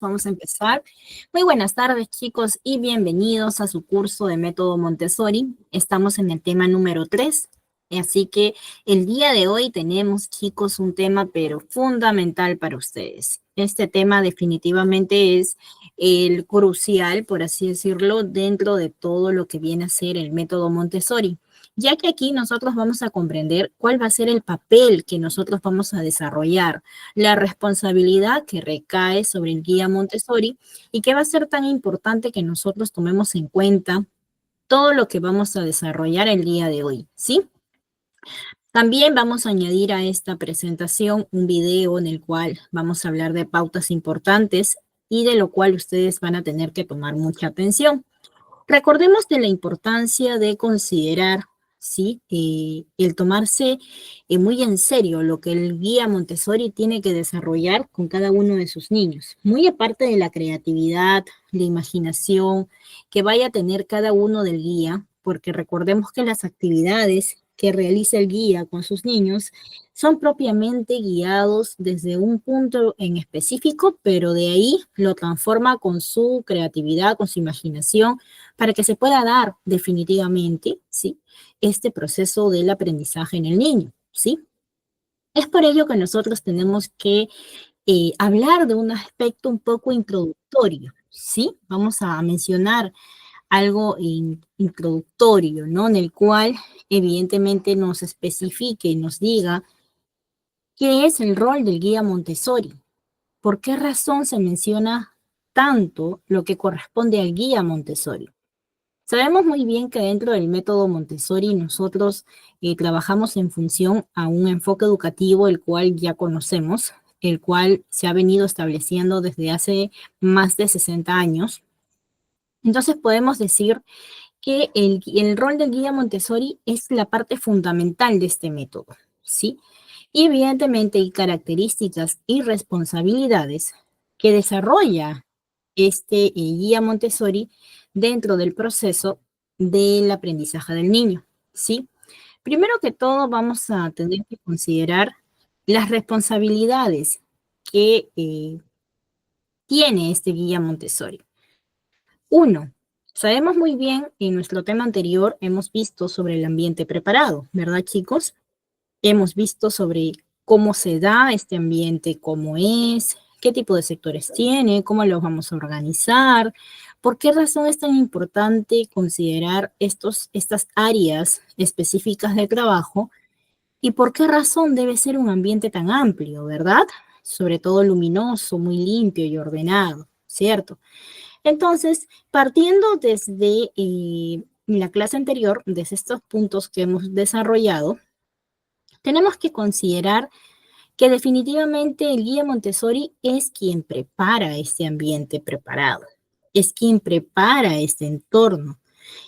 Vamos a empezar. Muy buenas tardes, chicos, y bienvenidos a su curso de método Montessori. Estamos en el tema número 3. Así que el día de hoy tenemos, chicos, un tema pero fundamental para ustedes. Este tema definitivamente es el crucial, por así decirlo, dentro de todo lo que viene a ser el método Montessori, ya que aquí nosotros vamos a comprender cuál va a ser el papel que nosotros vamos a desarrollar, la responsabilidad que recae sobre el guía Montessori y que va a ser tan importante que nosotros tomemos en cuenta todo lo que vamos a desarrollar el día de hoy, ¿sí? También vamos a añadir a esta presentación un video en el cual vamos a hablar de pautas importantes y de lo cual ustedes van a tener que tomar mucha atención. Recordemos de la importancia de considerar, ¿sí? El tomarse muy en serio lo que el guía Montessori tiene que desarrollar con cada uno de sus niños. Muy aparte de la creatividad, la imaginación que vaya a tener cada uno del guía, porque recordemos que las actividades que realiza el guía con sus niños son propiamente guiados desde un punto en específico, pero de ahí lo transforma con su creatividad, con su imaginación, para que se pueda dar definitivamente, ¿sí? Este proceso del aprendizaje en el niño, ¿sí? Es por ello que nosotros tenemos que hablar de un aspecto un poco introductorio, ¿sí? Vamos a mencionar algo introductorio, ¿no? En el cual evidentemente nos especifique y nos diga qué es el rol del guía Montessori, por qué razón se menciona tanto lo que corresponde al guía Montessori. Sabemos muy bien que dentro del método Montessori nosotros trabajamos en función a un enfoque educativo, el cual ya conocemos, el cual se ha venido estableciendo desde hace más de 60 años. Entonces podemos decir que el rol del guía Montessori es la parte fundamental de este método, ¿sí? Y evidentemente hay características y responsabilidades que desarrolla este guía Montessori dentro del proceso del aprendizaje del niño, ¿sí? Primero que todo vamos a tener que considerar las responsabilidades que tiene este guía Montessori. Uno, sabemos muy bien, en nuestro tema anterior hemos visto sobre el ambiente preparado, ¿verdad, chicos? Hemos visto sobre cómo se da este ambiente, cómo es, qué tipo de sectores tiene, cómo los vamos a organizar, por qué razón es tan importante considerar estas áreas específicas de trabajo y por qué razón debe ser un ambiente tan amplio, ¿verdad? Sobre todo luminoso, muy limpio y ordenado, ¿cierto? Entonces, partiendo desde la clase anterior, desde estos puntos que hemos desarrollado, tenemos que considerar que definitivamente el guía Montessori es quien prepara este ambiente preparado, es quien prepara este entorno.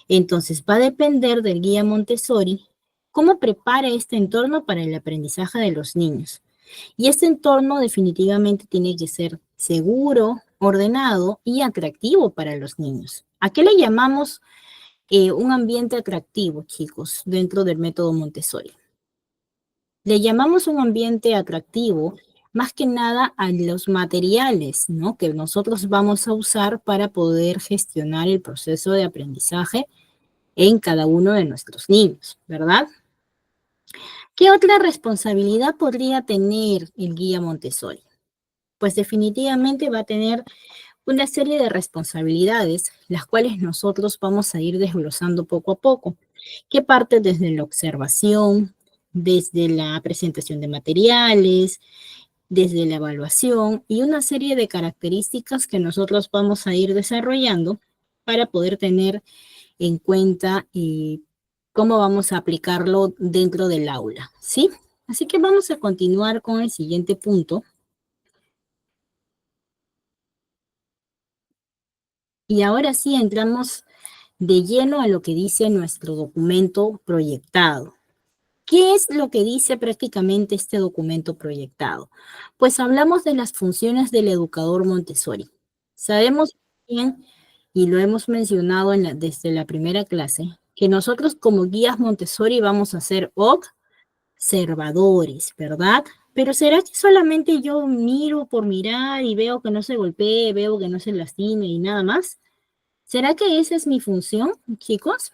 Entonces, va a depender del guía Montessori cómo prepara este entorno para el aprendizaje de los niños. Y este entorno definitivamente tiene que ser seguro, ordenado y atractivo para los niños. ¿A qué le llamamos un ambiente atractivo, chicos, dentro del método Montessori? Le llamamos un ambiente atractivo más que nada a los materiales, ¿no? Que nosotros vamos a usar para poder gestionar el proceso de aprendizaje en cada uno de nuestros niños, ¿verdad? ¿Qué otra responsabilidad podría tener el guía Montessori? Pues definitivamente va a tener una serie de responsabilidades, las cuales nosotros vamos a ir desglosando poco a poco, que parte desde la observación, desde la presentación de materiales, desde la evaluación y una serie de características que nosotros vamos a ir desarrollando para poder tener en cuenta cómo vamos a aplicarlo dentro del aula, ¿sí? Así que vamos a continuar con el siguiente punto. Y ahora sí entramos de lleno a lo que dice nuestro documento proyectado. ¿Qué es lo que dice prácticamente este documento proyectado? Pues hablamos de las funciones del educador Montessori. Sabemos bien, y lo hemos mencionado desde la primera clase, que nosotros como guías Montessori vamos a ser observadores, ¿verdad? Pero ¿será que solamente yo miro por mirar y veo que no se golpee, veo que no se lastime y nada más? ¿Será que esa es mi función, chicos?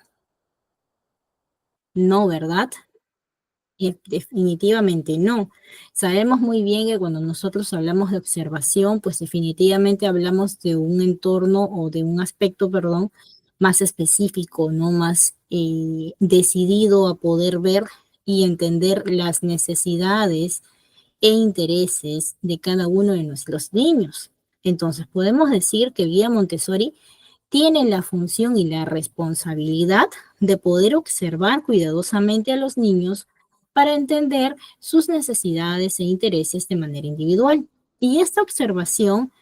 No, ¿verdad? Definitivamente no. Sabemos muy bien que cuando nosotros hablamos de observación, pues definitivamente hablamos de un entorno o de un aspecto, perdón, más específico, ¿no? Más decidido a poder ver y entender las necesidades e intereses de cada uno de nuestros niños. Entonces, podemos decir que Guía Montessori tiene la función y la responsabilidad de poder observar cuidadosamente a los niños para entender sus necesidades e intereses de manera individual. Y esta observación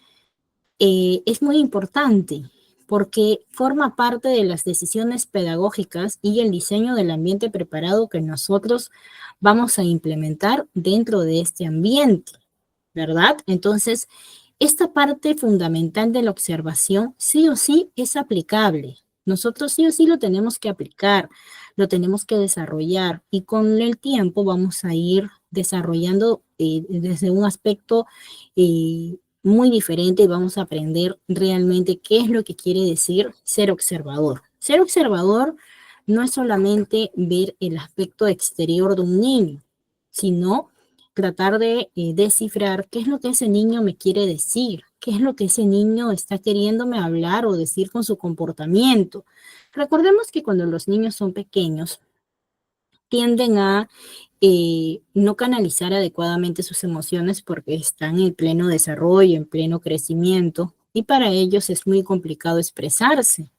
es muy importante porque forma parte de las decisiones pedagógicas y el diseño del ambiente preparado que nosotros vamos a implementar dentro de este ambiente, ¿verdad? Entonces, esta parte fundamental de la observación sí o sí es aplicable. Nosotros sí o sí lo tenemos que aplicar, lo tenemos que desarrollar y con el tiempo vamos a ir desarrollando desde un aspecto muy diferente y vamos a aprender realmente qué es lo que quiere decir ser observador. Ser observador no es solamente ver el aspecto exterior de un niño, sino tratar de descifrar qué es lo que ese niño me quiere decir, qué es lo que ese niño está queriéndome hablar o decir con su comportamiento. Recordemos que cuando los niños son pequeños, tienden a no canalizar adecuadamente sus emociones porque están en pleno desarrollo, en pleno crecimiento, y para ellos es muy complicado expresarse.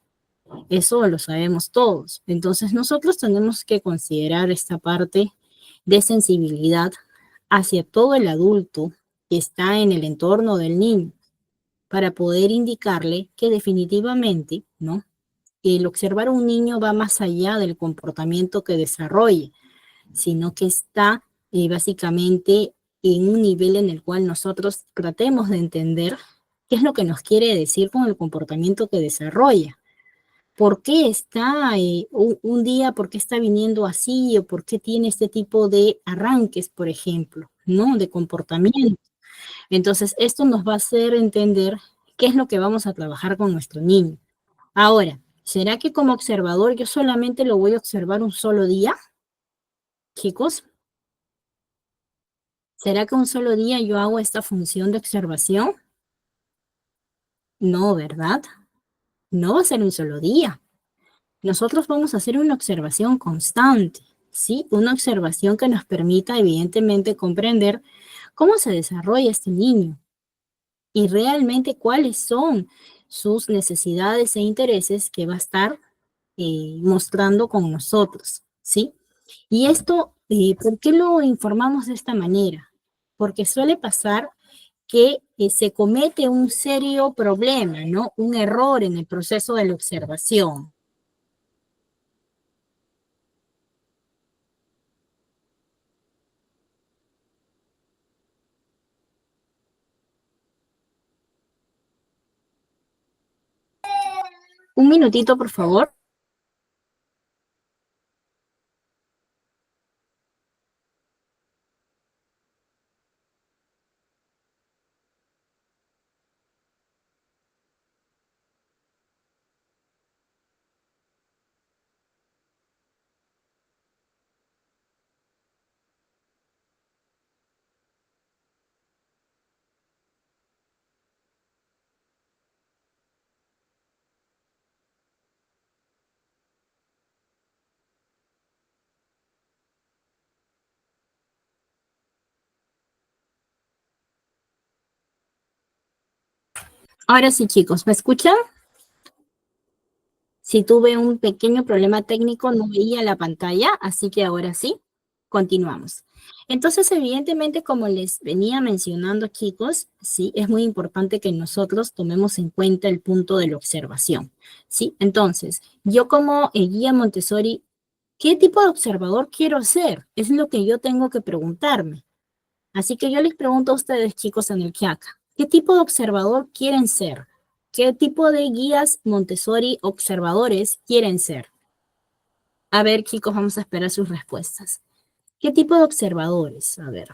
Eso lo sabemos todos. Entonces nosotros tenemos que considerar esta parte de sensibilidad hacia todo el adulto que está en el entorno del niño para poder indicarle que definitivamente, ¿no? El observar a un niño va más allá del comportamiento que desarrolle, sino que está básicamente en un nivel en el cual nosotros tratemos de entender qué es lo que nos quiere decir con el comportamiento que desarrolla. ¿Por qué está un día, por qué está viniendo así o por qué tiene este tipo de arranques, por ejemplo, ¿no? De comportamiento. Entonces, esto nos va a hacer entender qué es lo que vamos a trabajar con nuestro niño. Ahora, ¿será que como observador yo solamente lo voy a observar un solo día, chicos? ¿Será que un solo día yo hago esta función de observación? No, ¿verdad? No va a ser un solo día. Nosotros vamos a hacer una observación constante, ¿sí? Una observación que nos permita, evidentemente, comprender cómo se desarrolla este niño y realmente cuáles son sus necesidades e intereses que va a estar mostrando con nosotros, ¿sí? Y esto, ¿por qué lo informamos de esta manera? Porque suele pasar que se comete un serio problema, ¿no? Un error en el proceso de la observación. Un minutito, por favor. Ahora sí, chicos, ¿me escuchan? Si tuve un pequeño problema técnico, no veía la pantalla, así que ahora sí, continuamos. Entonces, evidentemente, como les venía mencionando, chicos, sí, es muy importante que nosotros tomemos en cuenta el punto de la observación, ¿sí? Entonces, yo como guía Montessori, ¿qué tipo de observador quiero ser? Es lo que yo tengo que preguntarme. Así que yo les pregunto a ustedes, chicos, en el chat, ¿qué tipo de observador quieren ser? ¿Qué tipo de guías Montessori observadores quieren ser? A ver, chicos, vamos a esperar sus respuestas. ¿Qué tipo de observadores? A ver.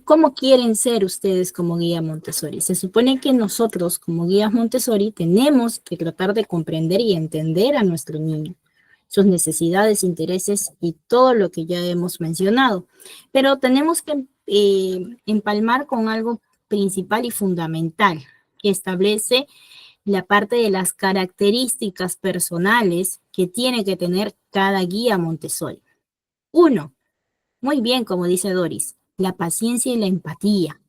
¿Cómo quieren ser ustedes como guía Montessori? Se supone que nosotros como guías Montessori tenemos que tratar de comprender y entender a nuestro niño, sus necesidades, intereses y todo lo que ya hemos mencionado. Pero tenemos que empalmar con algo principal y fundamental, que establece la parte de las características personales que tiene que tener cada guía Montessori. Uno, muy bien, como dice Doris, la paciencia y la empatía.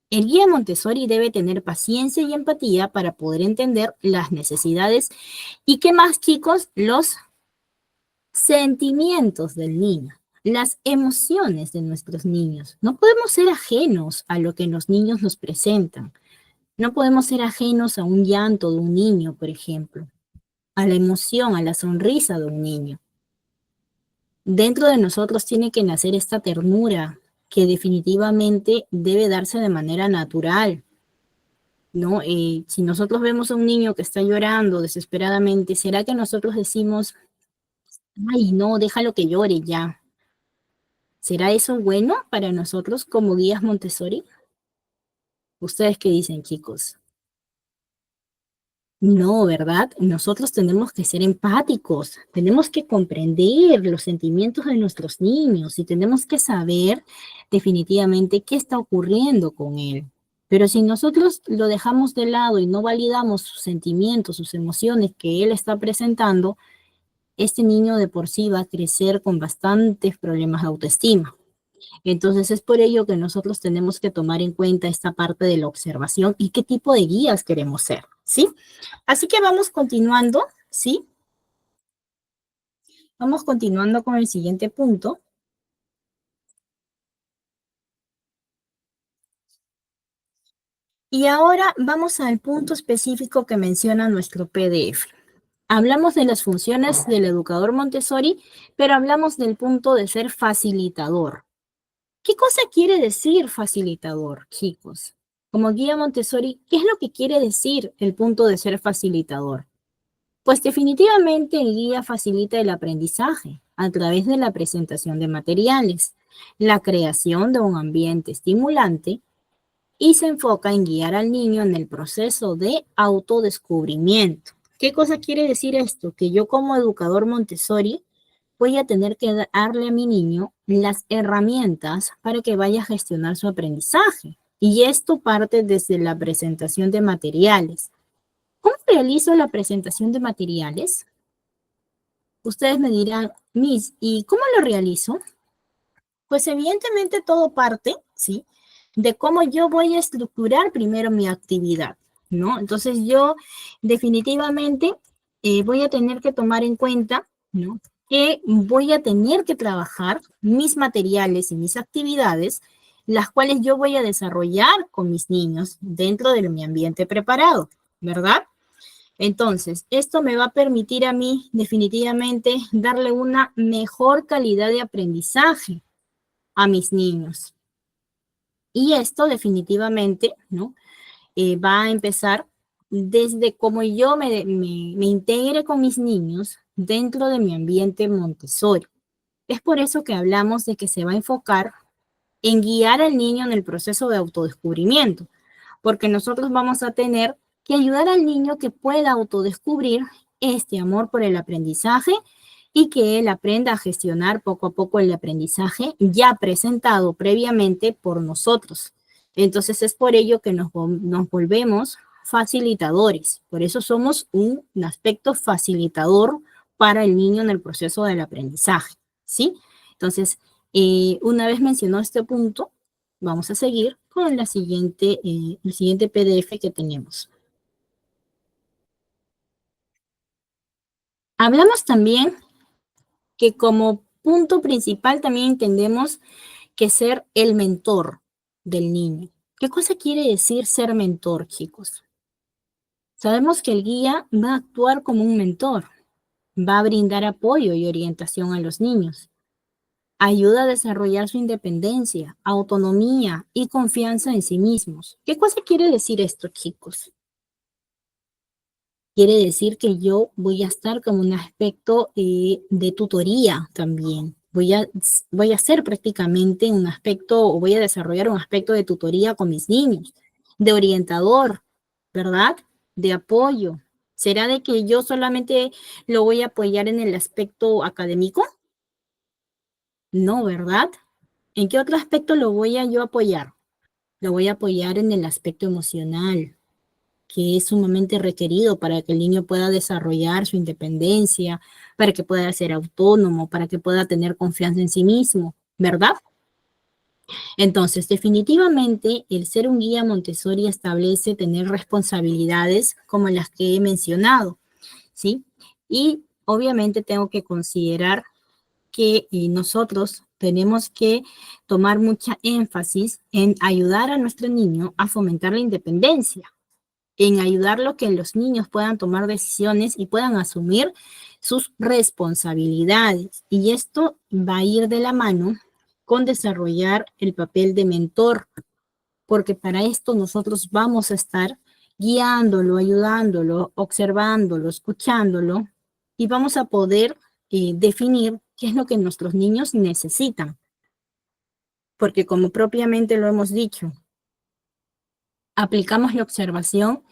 El guía Montessori debe tener paciencia y empatía para poder entender las necesidades y, ¿qué más, chicos? Los sentimientos del niño, las emociones de nuestros niños. No podemos ser ajenos a lo que los niños nos presentan. No podemos ser ajenos a un llanto de un niño, por ejemplo, a la emoción, a la sonrisa de un niño. Dentro de nosotros tiene que nacer esta ternura que definitivamente debe darse de manera natural, ¿no? Si nosotros vemos a un niño que está llorando desesperadamente, ¿será que nosotros decimos, ay, no, déjalo que llore ya? ¿Será eso bueno para nosotros como guías Montessori? ¿Ustedes qué dicen, chicos? No, ¿verdad? Nosotros tenemos que ser empáticos, tenemos que comprender los sentimientos de nuestros niños y tenemos que saber definitivamente qué está ocurriendo con él. Pero si nosotros lo dejamos de lado y no validamos sus sentimientos, sus emociones que él está presentando, este niño de por sí va a crecer con bastantes problemas de autoestima. Entonces es por ello que nosotros tenemos que tomar en cuenta esta parte de la observación y qué tipo de guías queremos ser, ¿sí? Así que vamos continuando, ¿sí? Vamos continuando con el siguiente punto. Y ahora vamos al punto específico que menciona nuestro PDF. Hablamos de las funciones del educador Montessori, pero hablamos del punto de ser facilitador. ¿Qué cosa quiere decir facilitador, chicos? Como guía Montessori, ¿qué es lo que quiere decir el punto de ser facilitador? Pues definitivamente el guía facilita el aprendizaje a través de la presentación de materiales, la creación de un ambiente estimulante y se enfoca en guiar al niño en el proceso de autodescubrimiento. ¿Qué cosa quiere decir esto? Que yo como educador Montessori voy a tener que darle a mi niño las herramientas para que vaya a gestionar su aprendizaje. Y esto parte desde la presentación de materiales. ¿Cómo realizo la presentación de materiales? Ustedes me dirán, Miss, ¿y cómo lo realizo? Pues evidentemente todo parte, ¿sí? De cómo yo voy a estructurar primero mi actividad, ¿no? Entonces yo definitivamente voy a tener que tomar en cuenta, ¿no? Que voy a tener que trabajar mis materiales y mis actividades, las cuales yo voy a desarrollar con mis niños dentro de mi ambiente preparado, ¿verdad? Entonces, esto me va a permitir a mí definitivamente darle una mejor calidad de aprendizaje a mis niños. Y esto definitivamente, ¿no? Va a empezar desde cómo yo me integre con mis niños dentro de mi ambiente Montessori. Es por eso que hablamos de que se va a enfocar en guiar al niño en el proceso de autodescubrimiento, porque nosotros vamos a tener que ayudar al niño que pueda autodescubrir este amor por el aprendizaje y que él aprenda a gestionar poco a poco el aprendizaje ya presentado previamente por nosotros. Entonces es por ello que nos volvemos facilitadores. Por eso somos un aspecto facilitador para el niño en el proceso del aprendizaje, ¿sí? Entonces, una vez mencionado este punto, vamos a seguir con el siguiente PDF que tenemos. Hablamos también que como punto principal también entendemos que ser el mentor del niño. ¿Qué cosa quiere decir ser mentor, chicos? Sabemos que el guía va a actuar como un mentor, va a brindar apoyo y orientación a los niños, ayuda a desarrollar su independencia, autonomía y confianza en sí mismos. ¿Qué cosa quiere decir esto, chicos? Quiere decir que yo voy a estar como un aspecto de tutoría también. voy a hacer prácticamente un aspecto o voy a desarrollar un aspecto de tutoría con mis niños, de orientador, ¿verdad? De apoyo. ¿Será de que yo solamente lo voy a apoyar en el aspecto académico? No, ¿verdad? ¿En qué otro aspecto lo voy a yo apoyar? Lo voy a apoyar en el aspecto emocional, que es sumamente requerido para que el niño pueda desarrollar su independencia, para que pueda ser autónomo, para que pueda tener confianza en sí mismo, ¿verdad? Entonces, definitivamente, el ser un guía Montessori establece tener responsabilidades como las que he mencionado, ¿sí? Y obviamente tengo que considerar que nosotros tenemos que tomar mucha énfasis en ayudar a nuestro niño a fomentar la independencia, en ayudarlo que los niños puedan tomar decisiones y puedan asumir sus responsabilidades. Y esto va a ir de la mano con desarrollar el papel de mentor, porque para esto nosotros vamos a estar guiándolo, ayudándolo, observándolo, escuchándolo, y vamos a poder definir qué es lo que nuestros niños necesitan. Porque como propiamente lo hemos dicho, aplicamos la observación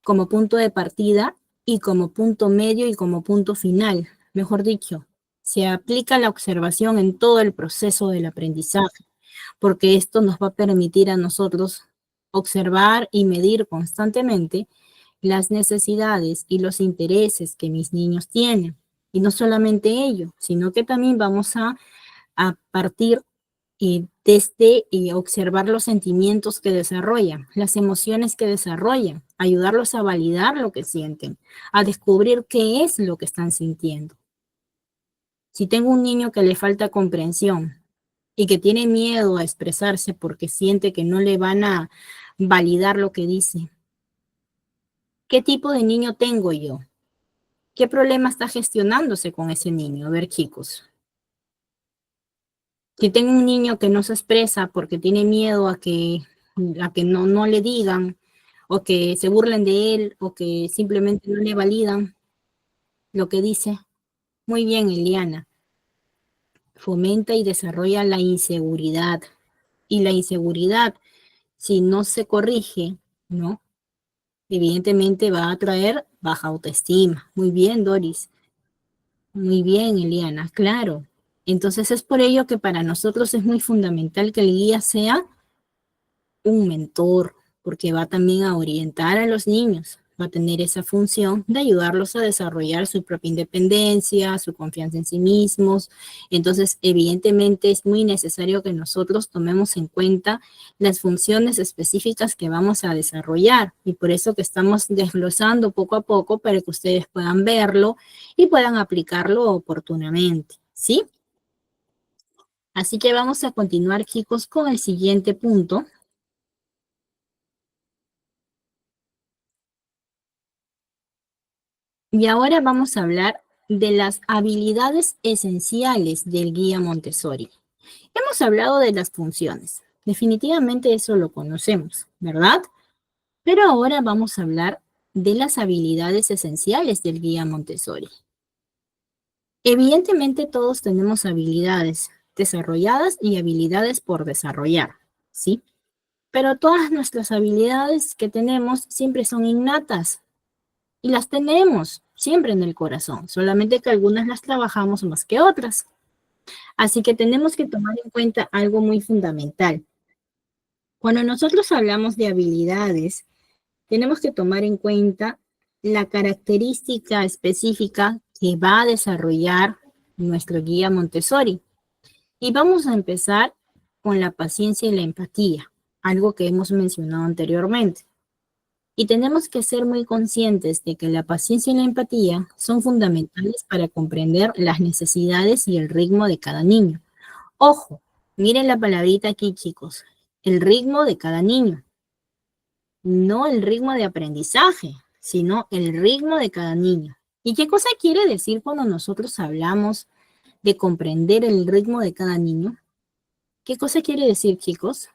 como punto de partida y como punto medio y como punto final. Mejor dicho, se aplica la observación en todo el proceso del aprendizaje, porque esto nos va a permitir a nosotros observar y medir constantemente las necesidades y los intereses que mis niños tienen. Y no solamente ello, sino que también vamos a partir desde observar los sentimientos que desarrollan, las emociones que desarrollan, ayudarlos a validar lo que sienten, a descubrir qué es lo que están sintiendo. Si tengo un niño que le falta comprensión y que tiene miedo a expresarse porque siente que no le van a validar lo que dice, ¿qué tipo de niño tengo yo? ¿Qué problema está gestionándose con ese niño? A ver, chicos. Si tengo un niño que no se expresa porque tiene miedo a que no le digan, o que se burlen de él, o que simplemente no le validan lo que dice, muy bien, Eliana, fomenta y desarrolla la inseguridad. Y la inseguridad, si no se corrige, ¿no? Evidentemente va a traer baja autoestima. Muy bien, Doris. Muy bien, Eliana, claro. Entonces es por ello que para nosotros es muy fundamental que el guía sea un mentor, porque va también a orientar a los niños, va a tener esa función de ayudarlos a desarrollar su propia independencia, su confianza en sí mismos. Entonces, evidentemente es muy necesario que nosotros tomemos en cuenta las funciones específicas que vamos a desarrollar, y por eso que estamos desglosando poco a poco para que ustedes puedan verlo y puedan aplicarlo oportunamente, ¿sí? Así que vamos a continuar, chicos, con el siguiente punto. Y ahora vamos a hablar de las habilidades esenciales del guía Montessori. Hemos hablado de las funciones. Definitivamente eso lo conocemos, ¿verdad? Pero ahora vamos a hablar de las habilidades esenciales del guía Montessori. Evidentemente todos tenemos habilidades desarrolladas y habilidades por desarrollar, ¿sí? Pero todas nuestras habilidades que tenemos siempre son innatas, y las tenemos siempre en el corazón, solamente que algunas las trabajamos más que otras. Así que tenemos que tomar en cuenta algo muy fundamental. Cuando nosotros hablamos de habilidades, tenemos que tomar en cuenta la característica específica que va a desarrollar nuestro guía Montessori. Y vamos a empezar con la paciencia y la empatía, algo que hemos mencionado anteriormente. Y tenemos que ser muy conscientes de que la paciencia y la empatía son fundamentales para comprender las necesidades y el ritmo de cada niño. Ojo, miren la palabrita aquí, chicos. El ritmo de cada niño. No el ritmo de aprendizaje, sino el ritmo de cada niño. ¿Y qué cosa quiere decir cuando nosotros hablamos de comprender el ritmo de cada niño? ¿Qué cosa quiere decir, chicos?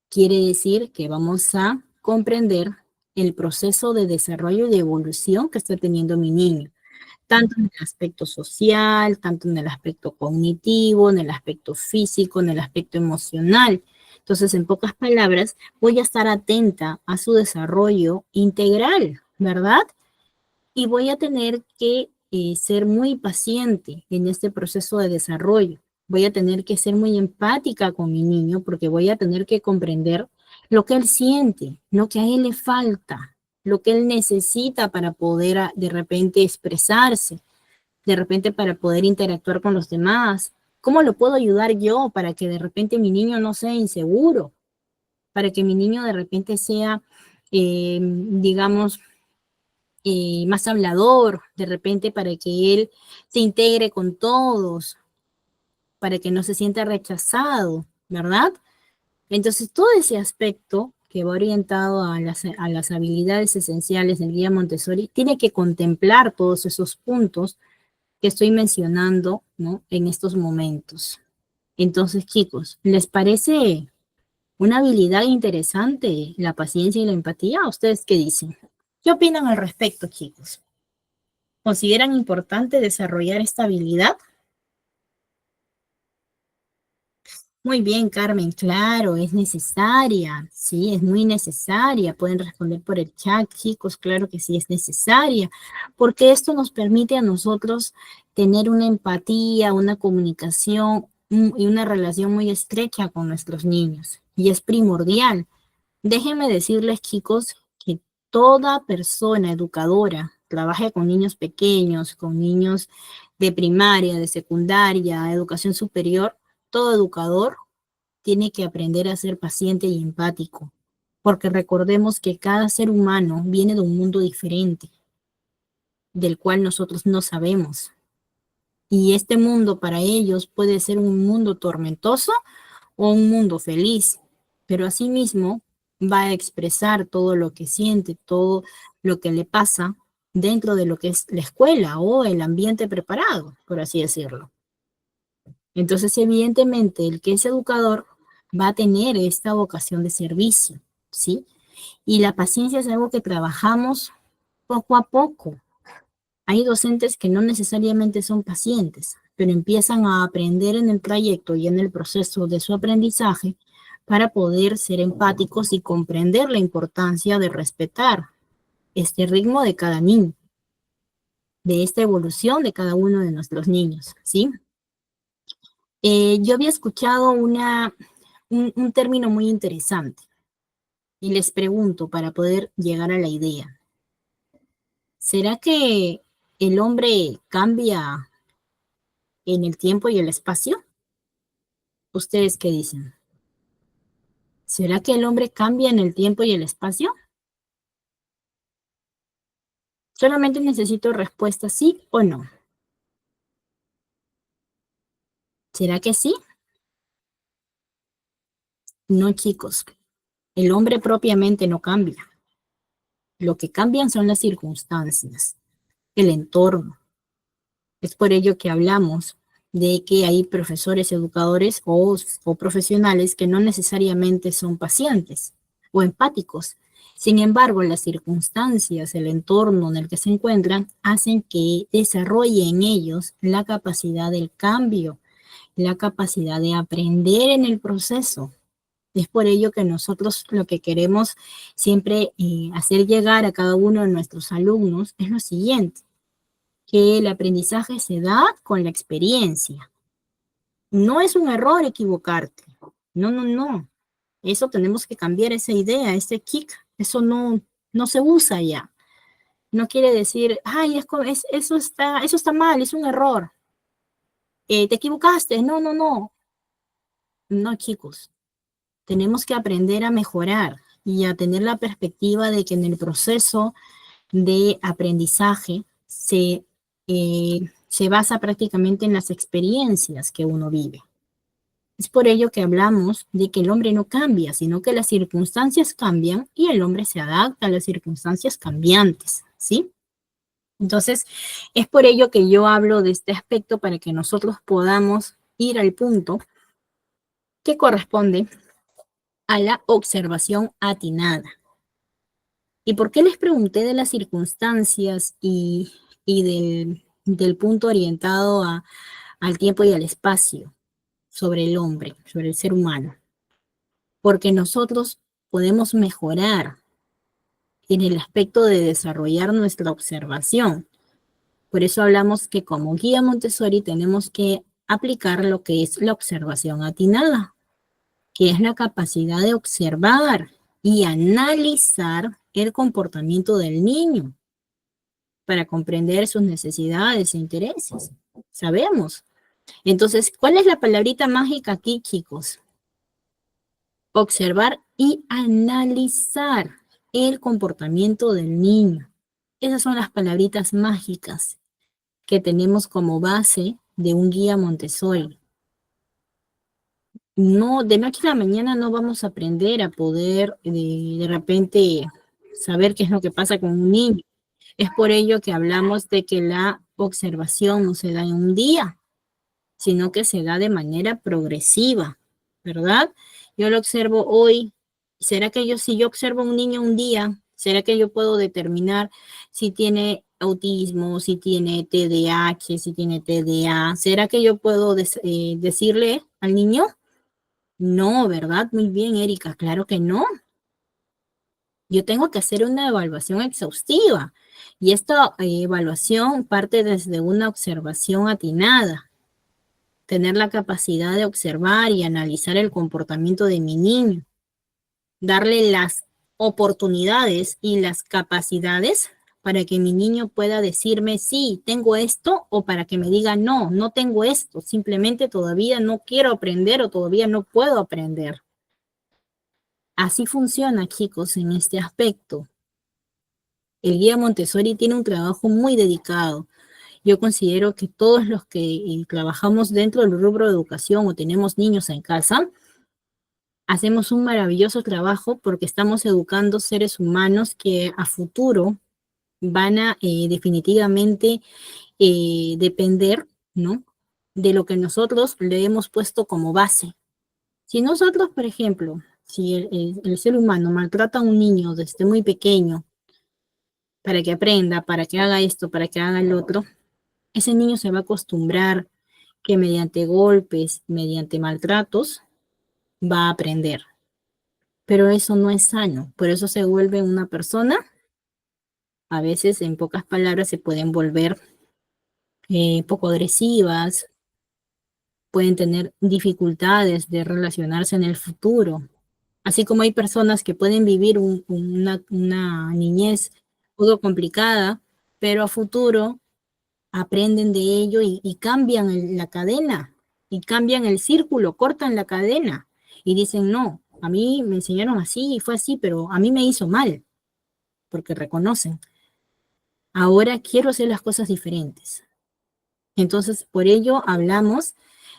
Quiere decir que vamos a comprender el proceso de desarrollo y de evolución que está teniendo mi niño. tanto en el aspecto social, tanto en el aspecto cognitivo, en el aspecto físico, en el aspecto emocional. Entonces, en pocas palabras, voy a estar atenta a su desarrollo integral, ¿verdad? Y voy a tener que ser muy paciente en este proceso de desarrollo. Voy a tener que ser muy empática con mi niño porque voy a tener que comprender lo que él siente, lo que a él le falta, lo que él necesita para poder de repente expresarse, de repente para poder interactuar con los demás. ¿Cómo lo puedo ayudar yo para que de repente mi niño no sea inseguro? Para que mi niño de repente sea, digamos, más hablador, de repente para que él se integre con todos, para que no se sienta rechazado, ¿verdad? Entonces, todo ese aspecto que va orientado a las habilidades esenciales del guía Montessori tiene que contemplar todos esos puntos que estoy mencionando, ¿no? En estos momentos. Entonces, chicos, ¿les parece una habilidad interesante la paciencia y la empatía? ¿Ustedes qué dicen? ¿Qué opinan al respecto, chicos? ¿Consideran importante desarrollar esta habilidad? Muy bien, Carmen, claro, es necesaria, sí, es muy necesaria. Pueden responder por el chat, chicos, claro que sí es necesaria, porque esto nos permite a nosotros tener una empatía, una comunicación y una relación muy estrecha con nuestros niños, y es primordial. Déjenme decirles, chicos, que toda persona educadora trabaje con niños pequeños, con niños de primaria, de secundaria, educación superior, todo educador tiene que aprender a ser paciente y empático, porque recordemos que cada ser humano viene de un mundo diferente, del cual nosotros no sabemos. Y este mundo para ellos puede ser un mundo tormentoso o un mundo feliz, pero asimismo va a expresar todo lo que siente, todo lo que le pasa dentro de lo que es la escuela o el ambiente preparado, por así decirlo. Entonces, evidentemente, el que es educador va a tener esta vocación de servicio, ¿sí? Y la paciencia es algo que trabajamos poco a poco. Hay docentes que no necesariamente son pacientes, pero empiezan a aprender en el trayecto y en el proceso de su aprendizaje para poder ser empáticos y comprender la importancia de respetar este ritmo de cada niño, de esta evolución de cada uno de nuestros niños, ¿sí? Yo había escuchado un término muy interesante y les pregunto para poder llegar a la idea. ¿Será que el hombre cambia en el tiempo y el espacio? ¿Ustedes qué dicen? ¿Será que el hombre cambia en el tiempo y el espacio? Solamente necesito respuesta sí o no. ¿Será que sí? No, chicos. El hombre propiamente no cambia. Lo que cambian son las circunstancias, el entorno. Es por ello que hablamos de que hay profesores, educadores o profesionales que no necesariamente son pacientes o empáticos. Sin embargo, las circunstancias, el entorno en el que se encuentran, hacen que desarrolle en ellos la capacidad del cambio, la capacidad de aprender en el proceso. Es por ello que nosotros lo que queremos siempre hacer llegar a cada uno de nuestros alumnos es lo siguiente, que el aprendizaje se da con la experiencia. No es un error equivocarte. No, no, no. Eso tenemos que cambiar esa idea, ese kick. Eso no se usa ya. No quiere decir, ay, eso está mal, es un error. Te equivocaste. No, no, no. No, chicos. Tenemos que aprender a mejorar y a tener la perspectiva de que en el proceso de aprendizaje se basa prácticamente en las experiencias que uno vive. Es por ello que hablamos de que el hombre no cambia, sino que las circunstancias cambian y el hombre se adapta a las circunstancias cambiantes, ¿sí? Entonces, es por ello que yo hablo de este aspecto para que nosotros podamos ir al punto que corresponde a la observación atinada. ¿Y por qué les pregunté de las circunstancias y del del punto orientado al tiempo y al espacio, sobre el hombre, sobre el ser humano, porque nosotros podemos mejorar en el aspecto de desarrollar nuestra observación. Por eso hablamos que como guía Montessori tenemos que aplicar lo que es la observación atinada, que es la capacidad de observar y analizar el comportamiento del niño para comprender sus necesidades e intereses. Sabemos. Entonces, ¿cuál es la palabrita mágica aquí, chicos? Observar y analizar el comportamiento del niño. Esas son las palabritas mágicas que tenemos como base de un guía Montessori. No, de noche a la mañana no vamos a aprender a poder de repente saber qué es lo que pasa con un niño. Es por ello que hablamos de que la observación no se da en un día, sino que se da de manera progresiva, ¿verdad? Yo lo observo hoy. ¿Será que si yo observo a un niño un día, será que yo puedo determinar si tiene autismo, si tiene TDAH, si tiene TDA? ¿Será que yo puedo decirle al niño? No, ¿verdad? Muy bien, Erika, claro que no. Yo tengo que hacer una evaluación exhaustiva y esta evaluación parte desde una observación atinada, tener la capacidad de observar y analizar el comportamiento de mi niño, darle las oportunidades y las capacidades para que mi niño pueda decirme sí, tengo esto, o para que me diga no, no tengo esto, simplemente todavía no quiero aprender o todavía no puedo aprender. Así funciona, chicos, en este aspecto. El guía Montessori tiene un trabajo muy dedicado. Yo considero que todos los que trabajamos dentro del rubro de educación o tenemos niños en casa, hacemos un maravilloso trabajo porque estamos educando seres humanos que a futuro van a definitivamente depender, ¿no? De lo que nosotros le hemos puesto como base. Si nosotros, por ejemplo, si el ser humano maltrata a un niño desde muy pequeño para que aprenda, para que haga esto, para que haga el otro, ese niño se va a acostumbrar que mediante golpes, mediante maltratos, va a aprender. Pero eso no es sano, por eso se vuelve una persona, a veces en pocas palabras se pueden volver poco agresivas, pueden tener dificultades de relacionarse en el futuro, así como hay personas que pueden vivir una niñez poco complicada, pero a futuro aprenden de ello y cambian la cadena, y cambian el círculo, cortan la cadena y dicen, no, a mí me enseñaron así y fue así, pero a mí me hizo mal, porque reconocen, ahora quiero hacer las cosas diferentes. Entonces, por ello hablamos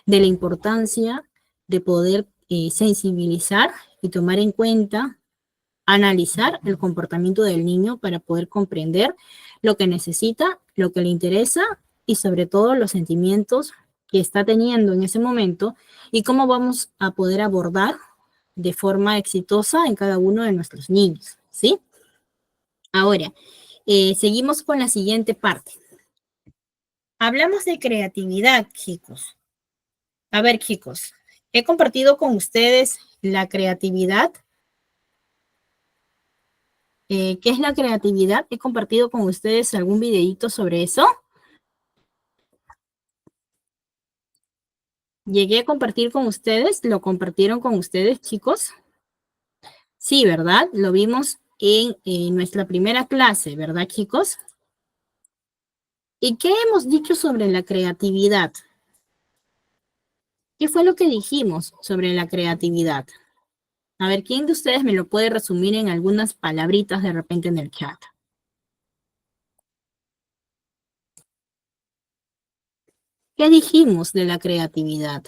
de la importancia de poder sensibilizar y tomar en cuenta, analizar el comportamiento del niño para poder comprender lo que necesita, lo que le interesa y sobre todo los sentimientos que está teniendo en ese momento y cómo vamos a poder abordar de forma exitosa en cada uno de nuestros niños, ¿sí? Ahora, seguimos con la siguiente parte. Hablamos de creatividad, chicos. A ver, chicos, he compartido con ustedes la creatividad. ¿Qué es la creatividad? He compartido con ustedes algún videíto sobre eso. Llegué a compartir con ustedes, lo compartieron con ustedes, chicos. Sí, ¿verdad? Lo vimos en nuestra primera clase, ¿verdad, chicos? ¿Y qué hemos dicho sobre la creatividad? ¿Qué fue lo que dijimos sobre la creatividad? A ver, ¿quién de ustedes me lo puede resumir en algunas palabritas de repente en el chat? ¿Qué dijimos de la creatividad?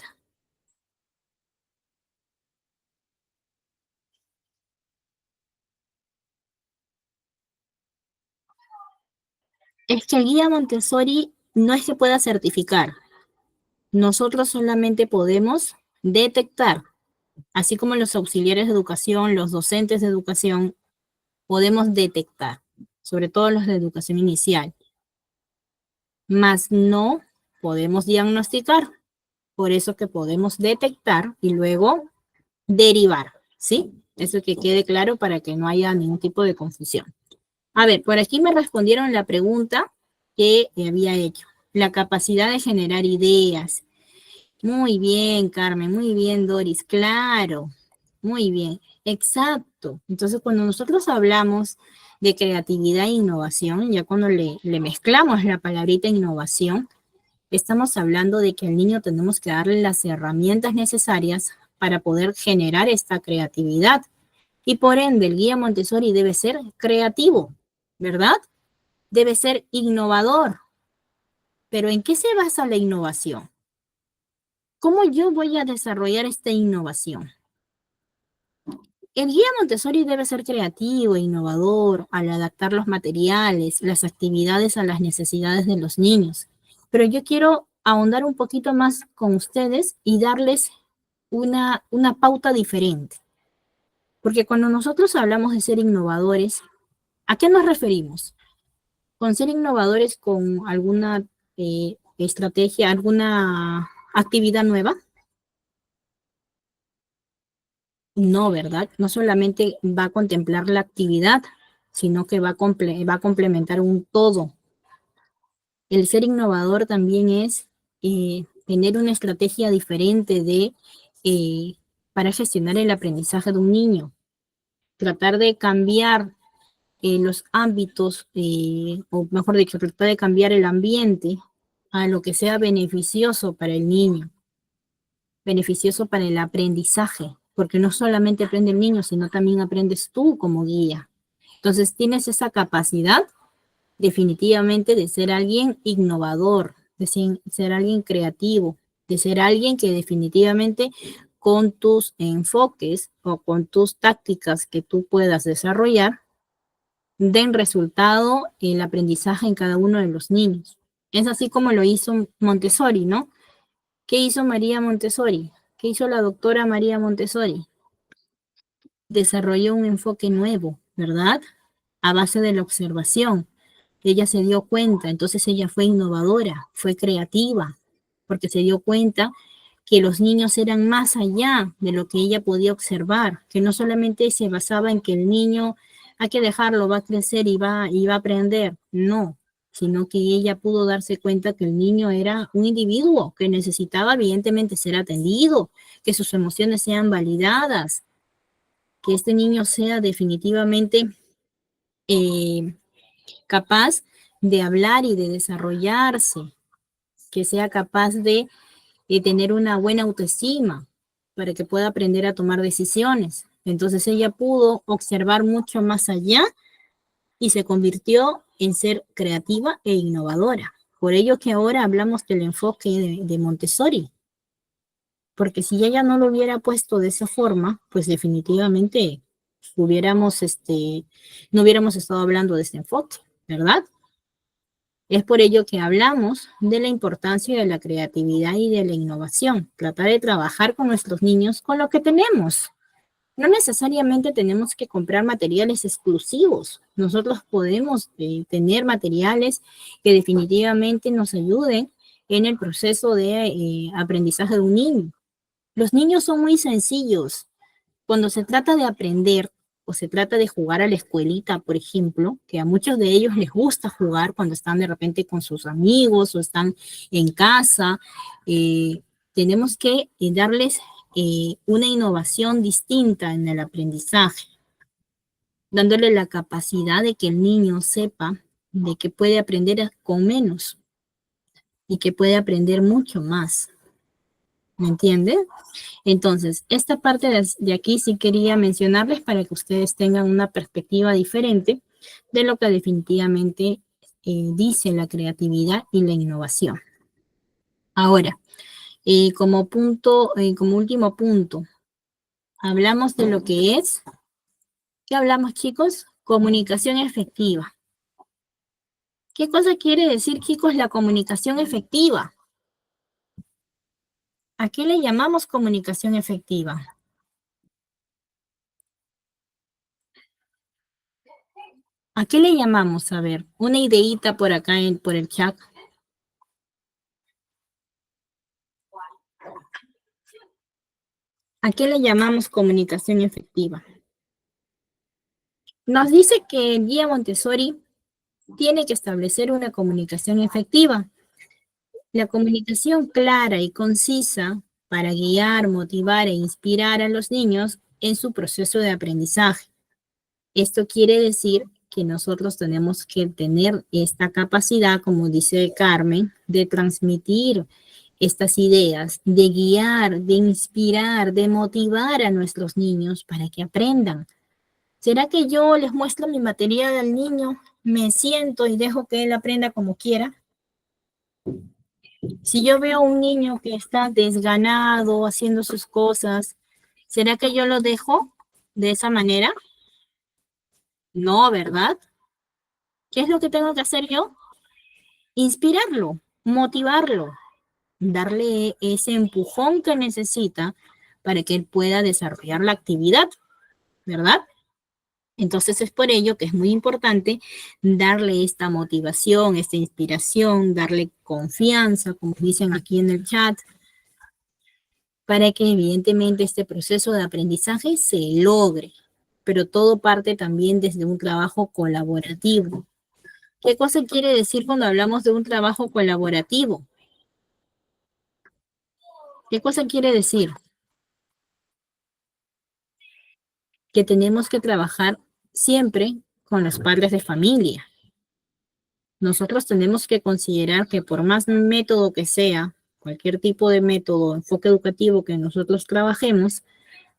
Es que el guía Montessori no es que pueda certificar. Nosotros solamente podemos detectar, así como los auxiliares de educación, los docentes de educación, podemos detectar, sobre todo los de educación inicial. mas no podemos diagnosticar. Por eso que podemos detectar y luego derivar, ¿sí? Eso que quede claro para que no haya ningún tipo de confusión. A ver, por aquí me respondieron la pregunta que había hecho. La capacidad de generar ideas. Muy bien, Carmen, muy bien, Doris, claro, muy bien, exacto. Entonces, cuando nosotros hablamos de creatividad e innovación, ya cuando le mezclamos la palabrita innovación, estamos hablando de que al niño tenemos que darle las herramientas necesarias para poder generar esta creatividad. Y por ende, el guía Montessori debe ser creativo, ¿verdad? Debe ser innovador. Pero ¿en qué se basa la innovación? ¿Cómo yo voy a desarrollar esta innovación? El guía Montessori debe ser creativo e innovador al adaptar los materiales, las actividades a las necesidades de los niños. Pero yo quiero ahondar un poquito más con ustedes y darles una pauta diferente. Porque cuando nosotros hablamos de ser innovadores, ¿a qué nos referimos? Con ser innovadores con alguna estrategia, alguna actividad nueva. No, ¿verdad? No solamente va a contemplar la actividad, sino que va a complementar un todo. El ser innovador también es tener una estrategia diferente eh, para gestionar el aprendizaje de un niño. Tratar de cambiar los ámbitos, o mejor dicho, tratar de cambiar el ambiente a lo que sea beneficioso para el niño, beneficioso para el aprendizaje, porque no solamente aprende el niño, sino también aprendes tú como guía. Entonces tienes esa capacidad definitivamente de ser alguien innovador, de ser alguien creativo, de ser alguien que definitivamente con tus enfoques o con tus tácticas que tú puedas desarrollar, den resultado el aprendizaje en cada uno de los niños. Es así como lo hizo Montessori, ¿no? ¿Qué hizo María Montessori? ¿Qué hizo la doctora María Montessori? Desarrolló un enfoque nuevo, ¿verdad? A base de la observación. Ella se dio cuenta, entonces ella fue innovadora, fue creativa, porque se dio cuenta que los niños eran más allá de lo que ella podía observar, que no solamente se basaba en que el niño hay que dejarlo, va a crecer y va a aprender, no, sino que ella pudo darse cuenta que el niño era un individuo que necesitaba evidentemente ser atendido, que sus emociones sean validadas, que este niño sea definitivamente eh, capaz de hablar y de desarrollarse, que sea capaz de tener una buena autoestima para que pueda aprender a tomar decisiones. Entonces ella pudo observar mucho más allá y se convirtió en ser creativa e innovadora. Por ello que ahora hablamos del enfoque de Montessori, porque si ella no lo hubiera puesto de esa forma, pues definitivamente hubiéramos, no hubiéramos estado hablando de este enfoque, ¿verdad? Es por ello que hablamos de la importancia de la creatividad y de la innovación, tratar de trabajar con nuestros niños con lo que tenemos. No necesariamente tenemos que comprar materiales exclusivos. Nosotros podemos tener materiales que definitivamente nos ayuden en el proceso de aprendizaje de un niño. Los niños son muy sencillos. Cuando se trata de aprender o se trata de jugar a la escuelita, por ejemplo, que a muchos de ellos les gusta jugar cuando están de repente con sus amigos o están en casa, eh, tenemos que darles una innovación distinta en el aprendizaje, dándole la capacidad de que el niño sepa de que puede aprender con menos y que puede aprender mucho más. ¿Me entiende? Entonces, esta parte de aquí sí quería mencionarles para que ustedes tengan una perspectiva diferente de lo que definitivamente dice la creatividad y la innovación. Ahora, como último punto, hablamos de lo que es, ¿qué hablamos, chicos? Comunicación efectiva. ¿Qué cosa quiere decir, chicos, la comunicación efectiva? ¿A qué le llamamos comunicación efectiva? ¿A qué le llamamos? A ver, una ideita por acá por el chat. ¿A qué le llamamos comunicación efectiva? Nos dice que el guía Montessori tiene que establecer una comunicación efectiva. La comunicación clara y concisa para guiar, motivar e inspirar a los niños en su proceso de aprendizaje. Esto quiere decir que nosotros tenemos que tener esta capacidad, como dice Carmen, de transmitir estas ideas, de guiar, de inspirar, de motivar a nuestros niños para que aprendan. ¿Será que yo les muestro mi material al niño, me siento y dejo que él aprenda como quiera? Si yo veo a un niño que está desganado, haciendo sus cosas, ¿será que yo lo dejo de esa manera? No, ¿verdad? ¿Qué es lo que tengo que hacer yo? Inspirarlo, motivarlo, darle ese empujón que necesita para que él pueda desarrollar la actividad, ¿verdad? Entonces es por ello que es muy importante darle esta motivación, esta inspiración, darle confianza, como dicen aquí en el chat, para que evidentemente este proceso de aprendizaje se logre, pero todo parte también desde un trabajo colaborativo. ¿Qué cosa quiere decir cuando hablamos de un trabajo colaborativo? ¿Qué cosa quiere decir? Que tenemos que trabajar siempre con los padres de familia. Nosotros tenemos que considerar que por más método que sea, cualquier tipo de método, enfoque educativo que nosotros trabajemos,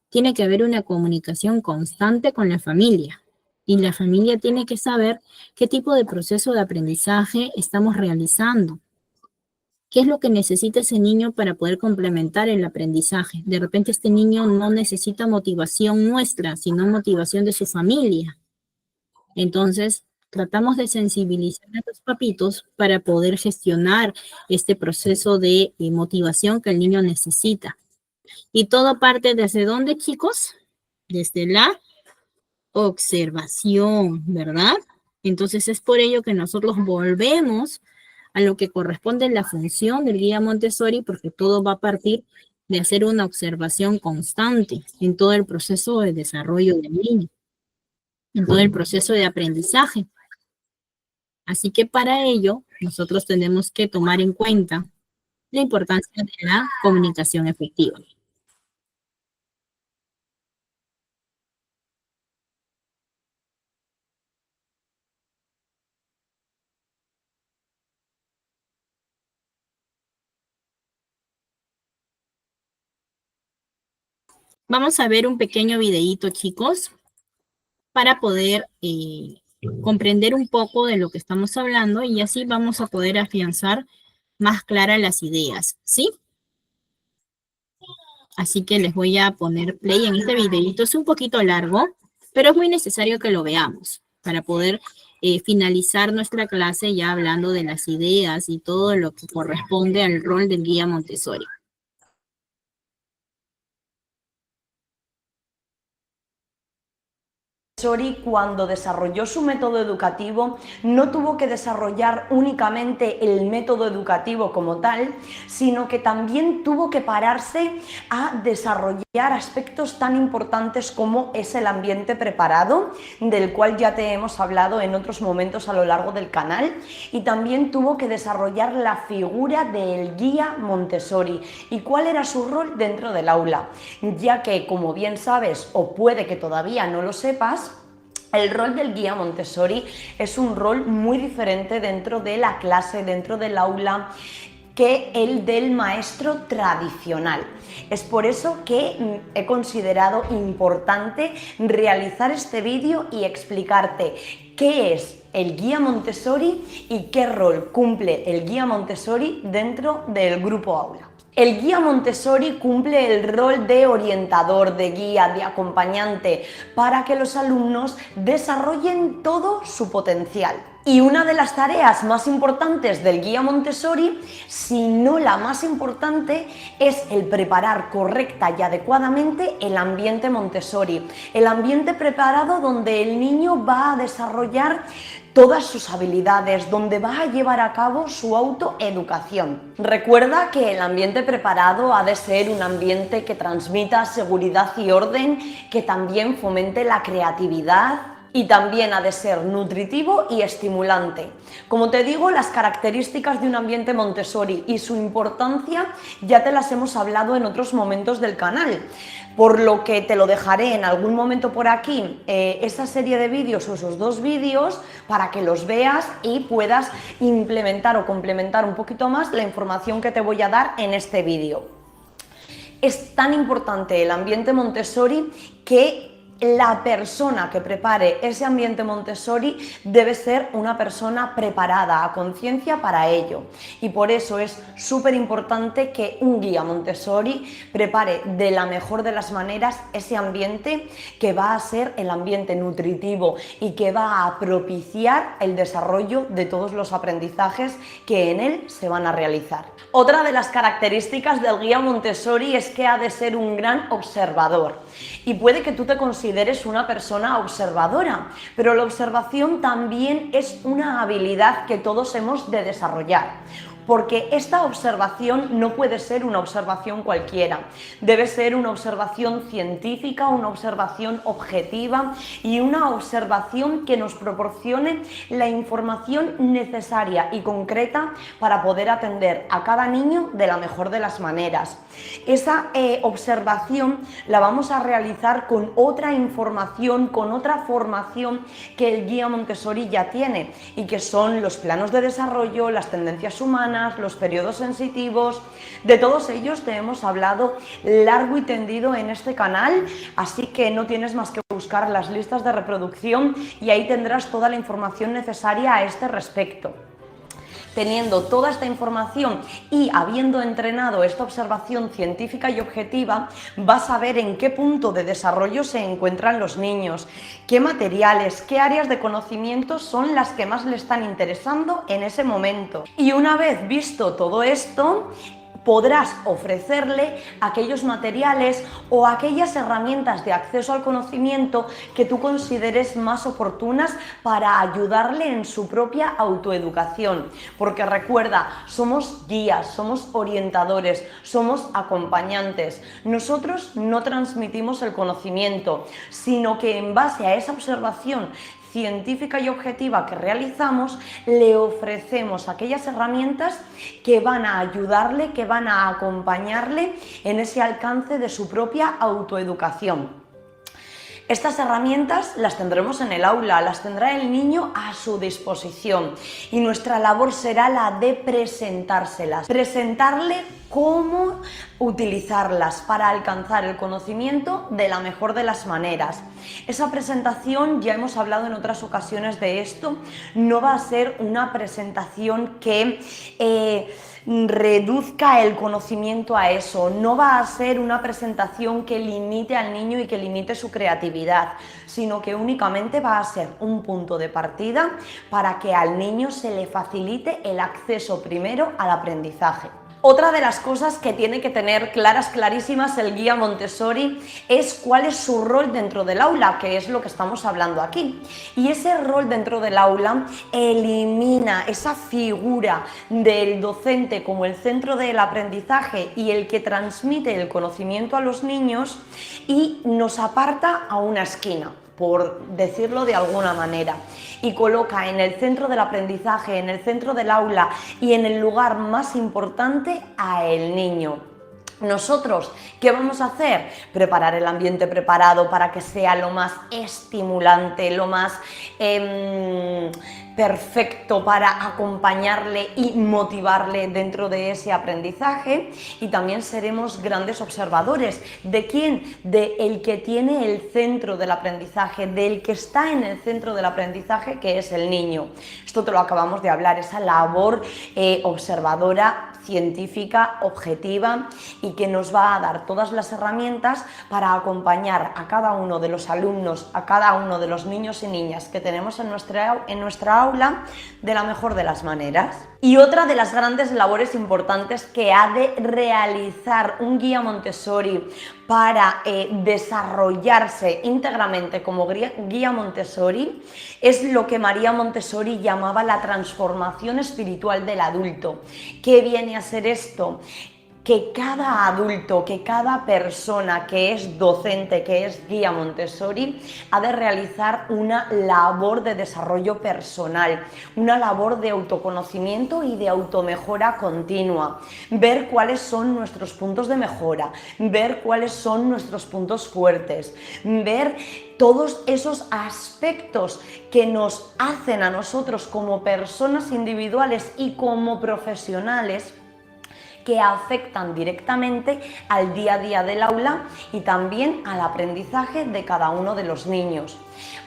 tiene que haber una comunicación constante con la familia. Y la familia tiene que saber qué tipo de proceso de aprendizaje estamos realizando. ¿Qué es lo que necesita ese niño para poder complementar el aprendizaje? De repente este niño no necesita motivación nuestra, sino motivación de su familia. Entonces, tratamos de sensibilizar a los papitos para poder gestionar este proceso de motivación que el niño necesita. Y todo parte desde dónde, chicos? Desde la observación, ¿verdad? Entonces es por ello que nosotros volvemos a lo que corresponde en la función del guía Montessori, porque todo va a partir de hacer una observación constante en todo el proceso de desarrollo del niño, en todo el proceso de aprendizaje. Así que para ello, nosotros tenemos que tomar en cuenta la importancia de la comunicación efectiva. Vamos a ver un pequeño videíto, chicos, para poder comprender un poco de lo que estamos hablando y así vamos a poder afianzar más claras las ideas, ¿sí? Así que les voy a poner play en este videito. Es un poquito largo, pero es muy necesario que lo veamos para poder finalizar nuestra clase ya hablando de las ideas y todo lo que corresponde al rol del guía Montessori. Montessori, cuando desarrolló su método educativo, no tuvo que desarrollar únicamente el método educativo como tal, sino que también tuvo que pararse a desarrollar aspectos tan importantes como es el ambiente preparado, del cual ya te hemos hablado en otros momentos a lo largo del canal, y también tuvo que desarrollar la figura del guía Montessori y cuál era su rol dentro del aula, ya que, como bien sabes, o puede que todavía no lo sepas, el rol del guía Montessori es un rol muy diferente dentro de la clase, dentro del aula, que el del maestro tradicional. Es por eso que he considerado importante realizar este vídeo y explicarte qué es el guía Montessori y qué rol cumple el guía Montessori dentro del grupo aula. El guía Montessori cumple el rol de orientador, de guía, de acompañante para que los alumnos desarrollen todo su potencial. Y una de las tareas más importantes del guía Montessori, si no la más importante, es el preparar correcta y adecuadamente el ambiente Montessori. El ambiente preparado donde el niño va a desarrollar todas sus habilidades, donde va a llevar a cabo su autoeducación. Recuerda que el ambiente preparado ha de ser un ambiente que transmita seguridad y orden, que también fomente la creatividad, y también ha de ser nutritivo y estimulante. Como te digo, las características de un ambiente Montessori y su importancia ya te las hemos hablado en otros momentos del canal, por lo que te lo dejaré en algún momento por aquí, esa serie de vídeos o esos 2 vídeos, para que los veas y puedas implementar o complementar un poquito más la información que te voy a dar en este vídeo. Es tan importante el ambiente Montessori que la persona que prepare ese ambiente Montessori debe ser una persona preparada, a conciencia para ello. Y por eso es súper importante que un guía Montessori prepare de la mejor de las maneras ese ambiente que va a ser el ambiente nutritivo y que va a propiciar el desarrollo de todos los aprendizajes que en él se van a realizar. Otra de las características del guía Montessori es que ha de ser un gran observador. Y puede que tú te consideres una persona observadora, pero la observación también es una habilidad que todos hemos de desarrollar. Porque esta observación no puede ser una observación cualquiera, debe ser una observación científica, una observación objetiva y una observación que nos proporcione la información necesaria y concreta para poder atender a cada niño de la mejor de las maneras. Esa observación la vamos a realizar con otra información, con otra formación que el guía Montessori ya tiene, y que son los planos de desarrollo, las tendencias humanas, los periodos sensitivos. De todos ellos te hemos hablado largo y tendido en este canal, así que no tienes más que buscar las listas de reproducción y ahí tendrás toda la información necesaria a este respecto. Teniendo toda esta información y habiendo entrenado esta observación científica y objetiva, vas a ver en qué punto de desarrollo se encuentran los niños, qué materiales, qué áreas de conocimiento son las que más le están interesando en ese momento. Y una vez visto todo esto, podrás ofrecerle aquellos materiales o aquellas herramientas de acceso al conocimiento que tú consideres más oportunas para ayudarle en su propia autoeducación. Porque recuerda, somos guías, somos orientadores, somos acompañantes. Nosotros no transmitimos el conocimiento, sino que en base a esa observación científica y objetiva que realizamos, le ofrecemos aquellas herramientas que van a ayudarle, que van a acompañarle en ese alcance de su propia autoeducación. Estas herramientas las tendremos en el aula, las tendrá el niño a su disposición y nuestra labor será la de presentárselas, presentarle cómo utilizarlas para alcanzar el conocimiento de la mejor de las maneras. Esa presentación, ya hemos hablado en otras ocasiones de esto, no va a ser una presentación que reduzca el conocimiento a eso, no va a ser una presentación que limite al niño y que limite su creatividad, sino que únicamente va a ser un punto de partida para que al niño se le facilite el acceso primero al aprendizaje. Otra de las cosas que tiene que tener clarísimas el guía Montessori es cuál es su rol dentro del aula, que es lo que estamos hablando aquí. Y ese rol dentro del aula elimina esa figura del docente como el centro del aprendizaje y el que transmite el conocimiento a los niños y nos aparta a una esquina, por decirlo de alguna manera, y coloca en el centro del aprendizaje, en el centro del aula y en el lugar más importante a el niño. Nosotros, ¿qué vamos a hacer? Preparar el ambiente preparado para que sea lo más estimulante, lo más perfecto para acompañarle y motivarle dentro de ese aprendizaje, y también seremos grandes observadores. ¿De quién? De el que tiene el centro del aprendizaje, del que está en el centro del aprendizaje, que es el niño. Esto te lo acabamos de hablar, esa labor observadora, científica, objetiva, y que nos va a dar todas las herramientas para acompañar a cada uno de los alumnos, a cada uno de los niños y niñas que tenemos en nuestra aula de la mejor de las maneras. Y otra de las grandes labores importantes que ha de realizar un guía Montessori para desarrollarse íntegramente como guía Montessori es lo que María Montessori llamaba la transformación espiritual del adulto. ¿Qué viene a ser esto? Que cada adulto, que cada persona que es docente, que es guía Montessori, ha de realizar una labor de desarrollo personal, una labor de autoconocimiento y de automejora continua, ver cuáles son nuestros puntos de mejora, ver cuáles son nuestros puntos fuertes, ver todos esos aspectos que nos hacen a nosotros como personas individuales y como profesionales, que afectan directamente al día a día del aula y también al aprendizaje de cada uno de los niños.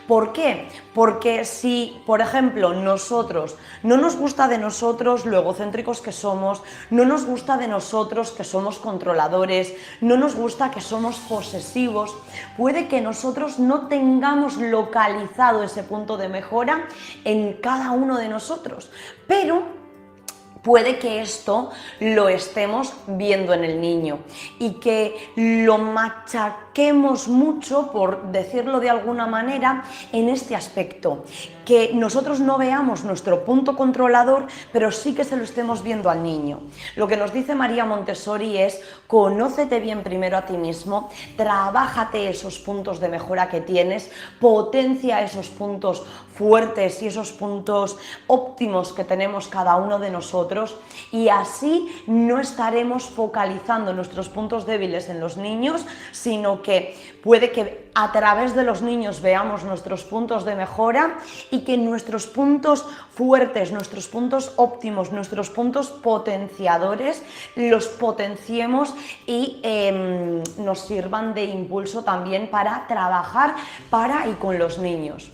¿Por qué? Porque si, por ejemplo, nosotros no nos gusta de nosotros lo egocéntricos que somos, no nos gusta de nosotros que somos controladores, no nos gusta que somos posesivos, puede que nosotros no tengamos localizado ese punto de mejora en cada uno de nosotros, pero puede que esto lo estemos viendo en el niño y que lo machaquemos mucho, por decirlo de alguna manera, en este aspecto. Que nosotros no veamos nuestro punto controlador, pero sí que se lo estemos viendo al niño. Lo que nos dice María Montessori es: conócete bien primero a ti mismo, trabájate esos puntos de mejora que tienes, potencia esos puntos fuertes y esos puntos óptimos que tenemos cada uno de nosotros, y así no estaremos focalizando nuestros puntos débiles en los niños, sino que puede que a través de los niños veamos nuestros puntos de mejora y que nuestros puntos fuertes, nuestros puntos óptimos, nuestros puntos potenciadores los potenciemos y nos sirvan de impulso también para trabajar para y con los niños.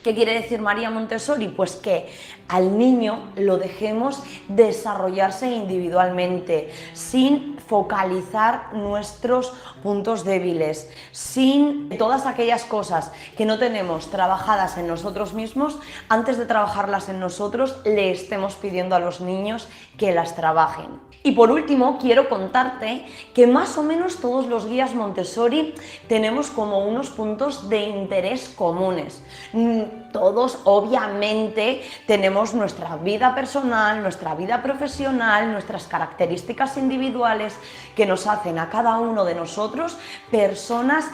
¿Qué quiere decir María Montessori? Pues que al niño lo dejemos desarrollarse individualmente, sin focalizar nuestros puntos débiles, sin todas aquellas cosas que no tenemos trabajadas en nosotros mismos, antes de trabajarlas en nosotros, le estemos pidiendo a los niños que las trabajen. Y por último, quiero contarte que más o menos todos los guías Montessori tenemos como unos puntos de interés comunes. Todos, obviamente, tenemos nuestra vida personal, nuestra vida profesional, nuestras características individuales que nos hacen a cada uno de nosotros personas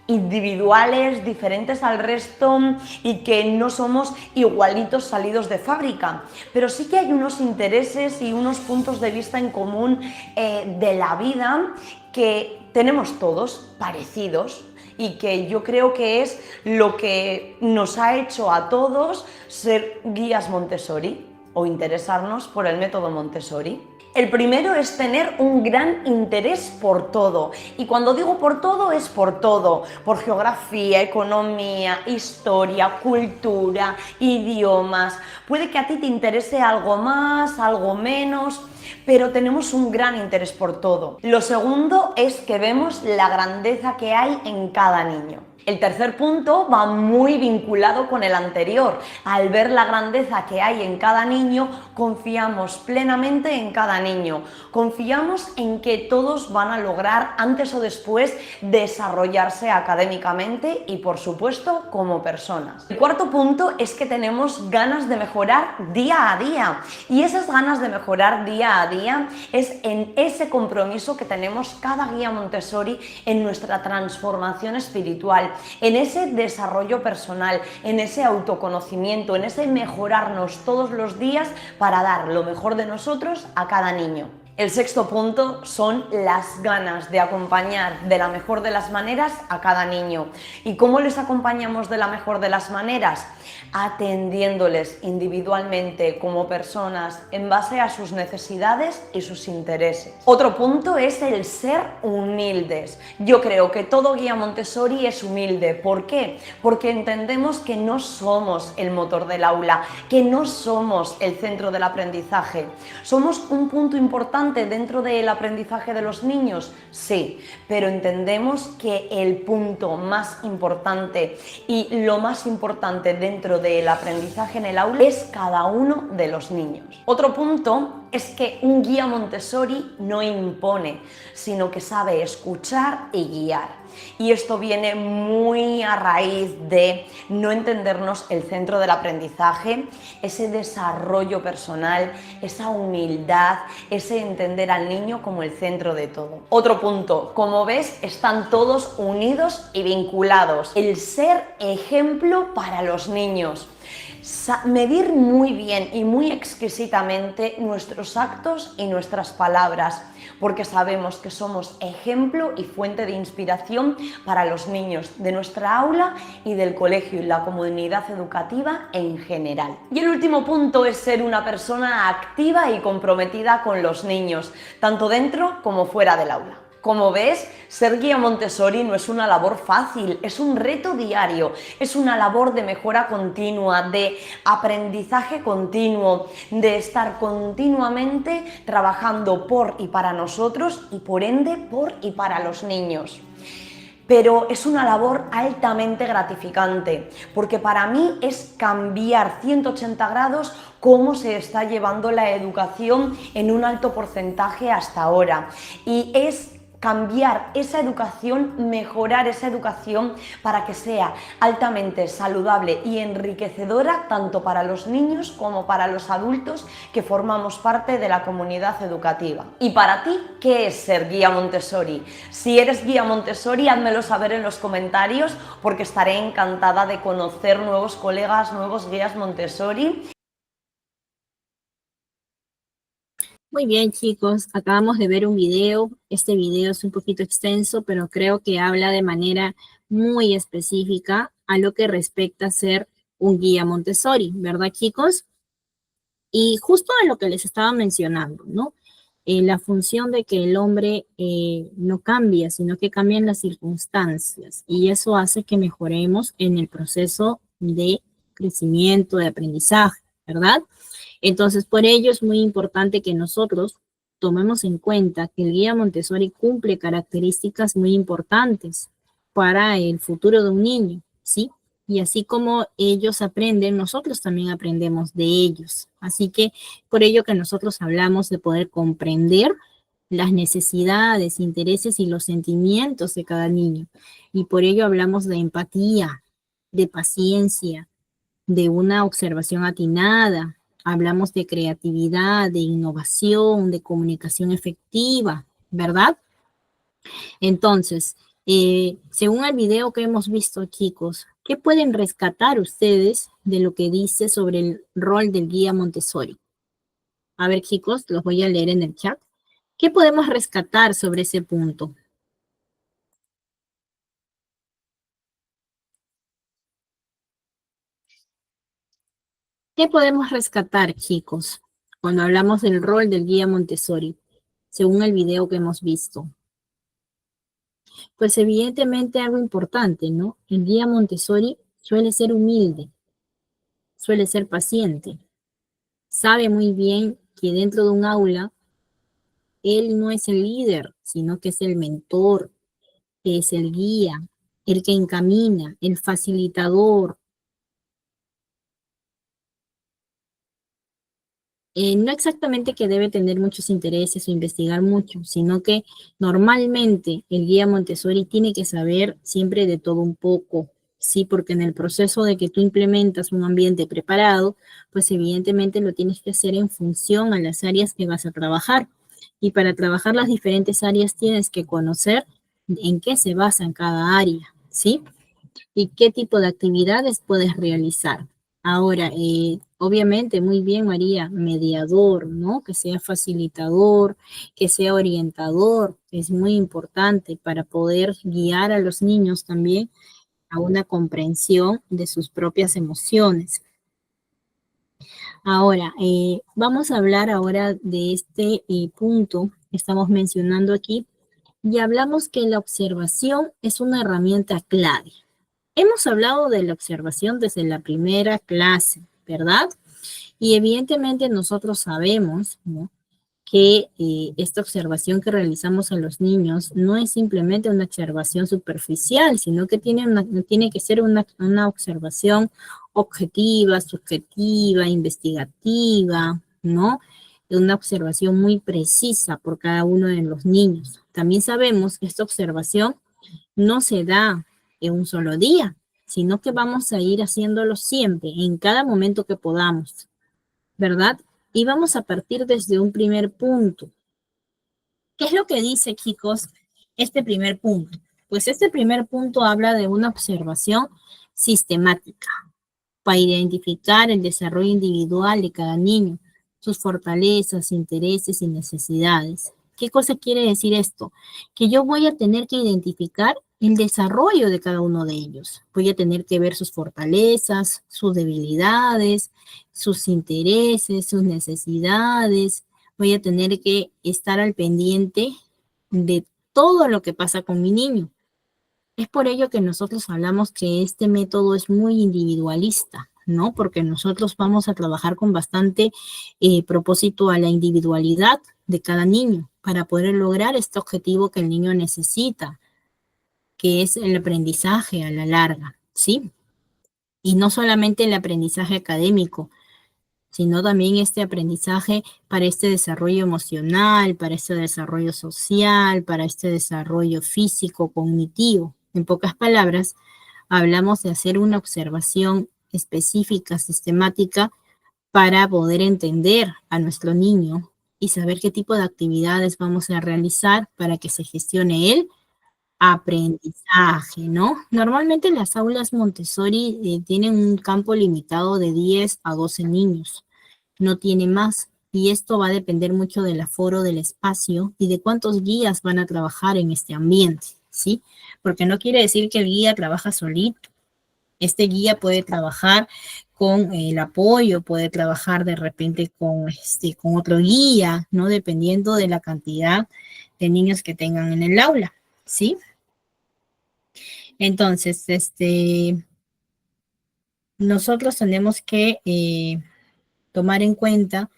individuales, diferentes al resto, y que no somos igualitos salidos de fábrica, pero sí que hay unos intereses y unos puntos de vista en común de la vida que tenemos todos parecidos, y que yo creo que es lo que nos ha hecho a todos ser guías Montessori o interesarnos por el método Montessori. El primero es tener un gran interés por todo, y cuando digo por todo es por todo, por geografía, economía, historia, cultura, idiomas. Puede que a ti te interese algo más, algo menos, pero tenemos un gran interés por todo. Lo segundo es que vemos la grandeza que hay en cada niño. El tercer punto va muy vinculado con el anterior. Al ver la grandeza que hay en cada niño, confiamos plenamente en cada niño. Confiamos en que todos van a lograr antes o después desarrollarse académicamente y, por supuesto, como personas. El cuarto punto es que tenemos ganas de mejorar día a día, y esas ganas de mejorar día a día es en ese compromiso que tenemos cada guía Montessori en nuestra transformación espiritual, en ese desarrollo personal, en ese autoconocimiento, en ese mejorarnos todos los días para dar lo mejor de nosotros a cada niño. El sexto punto son las ganas de acompañar de la mejor de las maneras a cada niño. ¿Y cómo les acompañamos de la mejor de las maneras? Atendiéndoles individualmente como personas en base a sus necesidades y sus intereses. Otro punto es el ser humildes. Yo creo que todo guía Montessori es humilde. ¿Por qué? Porque entendemos que no somos el motor del aula, que no somos el centro del aprendizaje. Somos un punto importante importante dentro del aprendizaje de los niños? Sí, pero entendemos que el punto más importante y lo más importante dentro del aprendizaje en el aula es cada uno de los niños. Otro punto es que un guía Montessori no impone, sino que sabe escuchar y guiar. Y esto viene muy a raíz de no entendernos el centro del aprendizaje, ese desarrollo personal, esa humildad, ese entender al niño como el centro de todo. Otro punto, como ves, están todos unidos y vinculados. El ser ejemplo para los niños. Medir muy bien y muy exquisitamente nuestros actos y nuestras palabras, porque sabemos que somos ejemplo y fuente de inspiración para los niños de nuestra aula y del colegio y la comunidad educativa en general. Y el último punto es ser una persona activa y comprometida con los niños, tanto dentro como fuera del aula. Como ves, ser guía Montessori no es una labor fácil, es un reto diario, es una labor de mejora continua, de aprendizaje continuo, de estar continuamente trabajando por y para nosotros y por ende por y para los niños. Pero es una labor altamente gratificante, porque para mí es cambiar 180 grados cómo se está llevando la educación en un alto porcentaje hasta ahora. Y es cambiar esa educación, mejorar esa educación para que sea altamente saludable y enriquecedora tanto para los niños como para los adultos que formamos parte de la comunidad educativa. Y para ti, ¿qué es ser guía Montessori? Si eres guía Montessori, házmelo saber en los comentarios porque estaré encantada de conocer nuevos colegas, nuevos guías Montessori. Muy bien, chicos, acabamos de ver un video. Este video es un poquito extenso, pero creo que habla de manera muy específica a lo que respecta a ser un guía Montessori, ¿verdad, chicos? Y justo a lo que les estaba mencionando, ¿no? La función de que el hombre no cambia, sino que cambian las circunstancias. Y eso hace que mejoremos en el proceso de crecimiento, de aprendizaje, ¿verdad? Entonces, por ello es muy importante que nosotros tomemos en cuenta que el guía Montessori cumple características muy importantes para el futuro de un niño, ¿sí? Y así como ellos aprenden, nosotros también aprendemos de ellos. Así que por ello que nosotros hablamos de poder comprender las necesidades, intereses y los sentimientos de cada niño. Y por ello hablamos de empatía, de paciencia, de una observación atinada. Hablamos de creatividad, de innovación, de comunicación efectiva, ¿verdad? Entonces, según el video que hemos visto, chicos, ¿qué pueden rescatar ustedes de lo que dice sobre el rol del guía Montessori? A ver, chicos, los voy a leer en el chat. ¿Qué podemos rescatar sobre ese punto? ¿Qué podemos rescatar, chicos, cuando hablamos del rol del guía Montessori, según el video que hemos visto? Pues evidentemente algo importante, ¿no? El guía Montessori suele ser humilde, suele ser paciente, sabe muy bien que dentro de un aula él no es el líder, sino que es el mentor, que es el guía, el que encamina, el facilitador. No exactamente que debe tener muchos intereses o investigar mucho, sino que normalmente el guía Montessori tiene que saber siempre de todo un poco, ¿sí? Porque en el proceso de que tú implementas un ambiente preparado, pues evidentemente lo tienes que hacer en función a las áreas que vas a trabajar. Y para trabajar las diferentes áreas tienes que conocer en qué se basa en cada área, ¿sí? Y qué tipo de actividades puedes realizar. Ahora, obviamente, muy bien, María, mediador, ¿no? Que sea facilitador, que sea orientador, es muy importante para poder guiar a los niños también a una comprensión de sus propias emociones. Ahora, vamos a hablar ahora de este punto que estamos mencionando aquí y hablamos que la observación es una herramienta clave. Hemos hablado de la observación desde la primera clase, ¿verdad? Y evidentemente nosotros sabemos, ¿no?, que esta observación que realizamos a los niños no es simplemente una observación superficial, sino que tiene que ser una observación objetiva, subjetiva, investigativa, ¿no? Una observación muy precisa por cada uno de los niños. También sabemos que esta observación no se da en un solo día, sino que vamos a ir haciéndolo siempre, en cada momento que podamos, ¿verdad? Y vamos a partir desde un primer punto. ¿Qué es lo que dice, chicos, este primer punto? Pues este primer punto habla de una observación sistemática para identificar el desarrollo individual de cada niño, sus fortalezas, intereses y necesidades. ¿Qué cosa quiere decir esto? Que yo voy a tener que identificar el desarrollo de cada uno de ellos. Voy a tener que ver sus fortalezas, sus debilidades, sus intereses, sus necesidades. Voy a tener que estar al pendiente de todo lo que pasa con mi niño. Es por ello que nosotros hablamos que este método es muy individualista, ¿no? Porque nosotros vamos a trabajar con bastante propósito a la individualidad de cada niño para poder lograr este objetivo que el niño necesita, que es el aprendizaje a la larga, ¿sí? Y no solamente el aprendizaje académico, sino también este aprendizaje para este desarrollo emocional, para este desarrollo social, para este desarrollo físico, cognitivo. En pocas palabras, hablamos de hacer una observación específica, sistemática, para poder entender a nuestro niño y saber qué tipo de actividades vamos a realizar para que se gestione el aprendizaje, ¿no? Normalmente las aulas Montessori tienen un campo limitado de 10 a 12 niños, no tiene más. Y esto va a depender mucho del aforo del espacio y de cuántos guías van a trabajar en este ambiente, ¿sí? Porque no quiere decir que el guía trabaja solito. Este guía puede trabajar con el apoyo, puede trabajar de repente con otro guía, ¿no? Dependiendo de la cantidad de niños que tengan en el aula, ¿sí? Entonces, nosotros tenemos que tomar en cuenta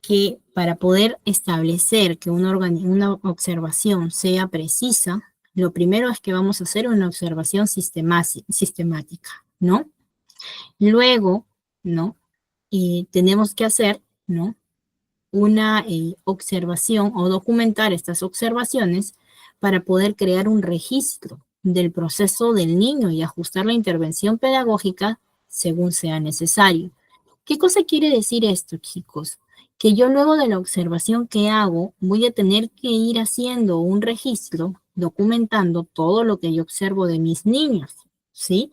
que para poder establecer que una observación sea precisa, lo primero es que vamos a hacer una observación sistemática, ¿no? Luego, ¿no? Tenemos que hacer, ¿no? Una observación o documentar estas observaciones para poder crear un registro del proceso del niño y ajustar la intervención pedagógica según sea necesario. ¿Qué cosa quiere decir esto, chicos? Que yo luego de la observación que hago voy a tener que ir haciendo un registro documentando todo lo que yo observo de mis niños, ¿sí?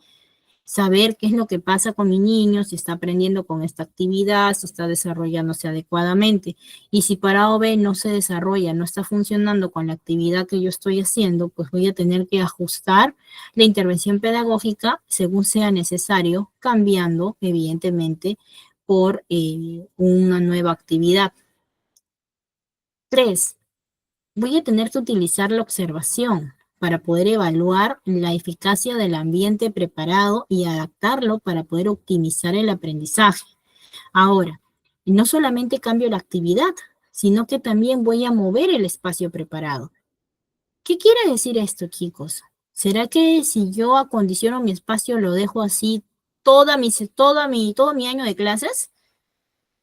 Saber qué es lo que pasa con mi niño, si está aprendiendo con esta actividad, si está desarrollándose adecuadamente. Y si para O B no se desarrolla, no está funcionando con la actividad que yo estoy haciendo, pues voy a tener que ajustar la intervención pedagógica según sea necesario, cambiando, evidentemente, por una nueva actividad. 3. Voy a tener que utilizar la observación para poder evaluar la eficacia del ambiente preparado y adaptarlo para poder optimizar el aprendizaje. Ahora, no solamente cambio la actividad, sino que también voy a mover el espacio preparado. ¿Qué quiere decir esto, chicos? ¿Será que si yo acondiciono mi espacio, lo dejo así todo mi año de clases?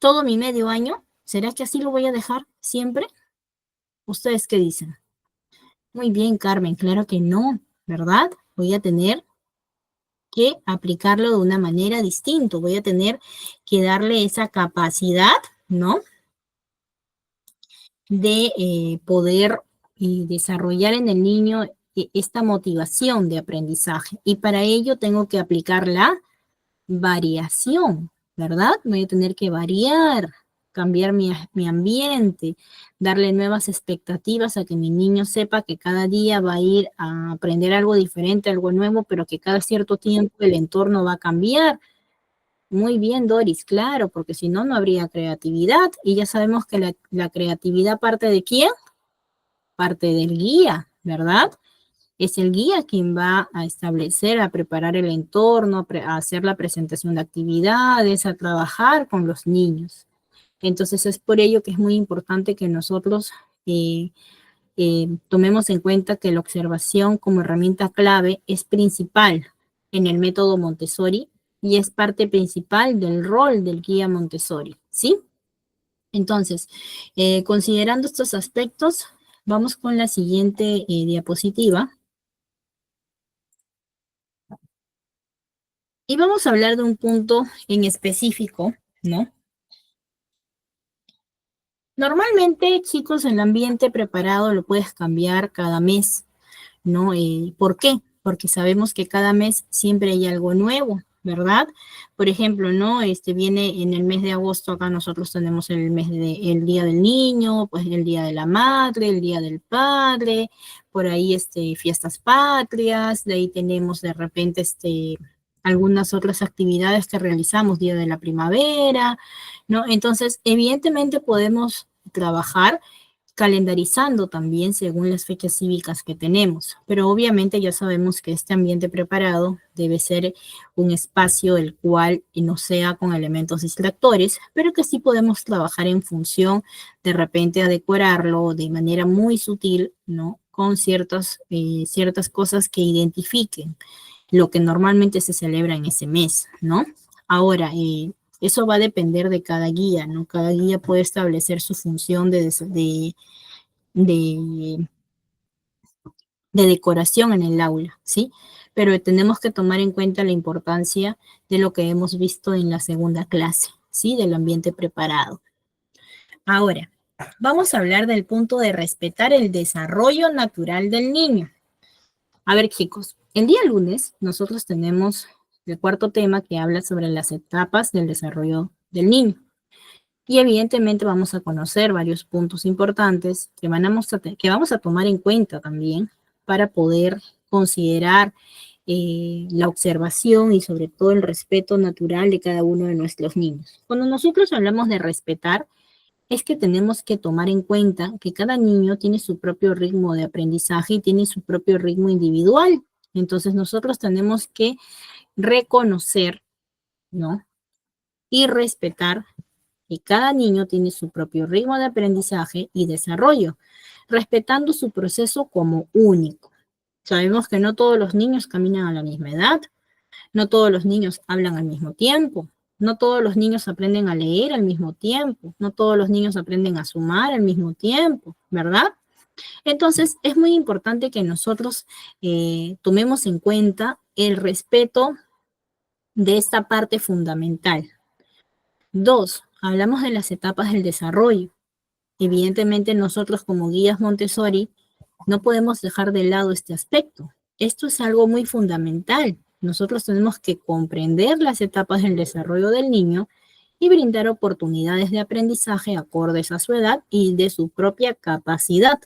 ¿Todo mi medio año? ¿Será que así lo voy a dejar siempre? ¿Ustedes qué dicen? Muy bien, Carmen, claro que no, ¿verdad? Voy a tener que aplicarlo de una manera distinta, voy a tener que darle esa capacidad, ¿no? De poder desarrollar en el niño esta motivación de aprendizaje. Y para ello tengo que aplicar la variación, ¿verdad? Voy a tener que variar, cambiar mi ambiente, darle nuevas expectativas a que mi niño sepa que cada día va a ir a aprender algo diferente, algo nuevo, pero que cada cierto tiempo el entorno va a cambiar. Muy bien, Doris, claro, porque si no, no habría creatividad. Y ya sabemos que la creatividad parte de quién? Parte del guía, ¿verdad? Es el guía quien va a establecer, a preparar el entorno, a hacer la presentación de actividades, a trabajar con los niños. Entonces es por ello que es muy importante que nosotros tomemos en cuenta que la observación como herramienta clave es principal en el método Montessori y es parte principal del rol del guía Montessori, ¿sí? Entonces, considerando estos aspectos, vamos con la siguiente diapositiva. Y vamos a hablar de un punto en específico, ¿no? Normalmente, chicos, el ambiente preparado lo puedes cambiar cada mes, ¿no? ¿Por qué? Porque sabemos que cada mes siempre hay algo nuevo, ¿verdad? Por ejemplo, ¿no? Viene en el mes de agosto, acá nosotros tenemos el Día del Niño, pues el Día de la Madre, el Día del Padre, por ahí fiestas patrias, de ahí tenemos de repente algunas otras actividades que realizamos, Día de la Primavera, ¿no? Entonces, evidentemente podemos trabajar calendarizando también según las fechas cívicas que tenemos, pero obviamente ya sabemos que este ambiente preparado debe ser un espacio el cual no sea con elementos distractores, pero que sí podemos trabajar en función de repente a decorarlo de manera muy sutil, ¿no? Con ciertas cosas que identifiquen lo que normalmente se celebra en ese mes, ¿no? Ahora, eso va a depender de cada guía, ¿no? Cada guía puede establecer su función de, de decoración en el aula, ¿sí? Pero tenemos que tomar en cuenta la importancia de lo que hemos visto en la segunda clase, ¿sí? Del ambiente preparado. Ahora, vamos a hablar del punto de respetar el desarrollo natural del niño. A ver, chicos, el día lunes nosotros tenemos el cuarto tema que habla sobre las etapas del desarrollo del niño. Y evidentemente vamos a conocer varios puntos importantes que vamos a tomar en cuenta también para poder considerar la observación y sobre todo el respeto natural de cada uno de nuestros niños. Cuando nosotros hablamos de respetar, es que tenemos que tomar en cuenta que cada niño tiene su propio ritmo de aprendizaje y tiene su propio ritmo individual. Entonces nosotros tenemos que reconocer, ¿no? Y respetar que cada niño tiene su propio ritmo de aprendizaje y desarrollo, respetando su proceso como único. Sabemos que no todos los niños caminan a la misma edad, no todos los niños hablan al mismo tiempo, no todos los niños aprenden a leer al mismo tiempo, no todos los niños aprenden a sumar al mismo tiempo, ¿verdad? Entonces, es muy importante que nosotros tomemos en cuenta el respeto de esta parte fundamental. 2, hablamos de las etapas del desarrollo. Evidentemente, nosotros como guías Montessori no podemos dejar de lado este aspecto. Esto es algo muy fundamental. Nosotros tenemos que comprender las etapas del desarrollo del niño y brindar oportunidades de aprendizaje acordes a su edad y de su propia capacidad.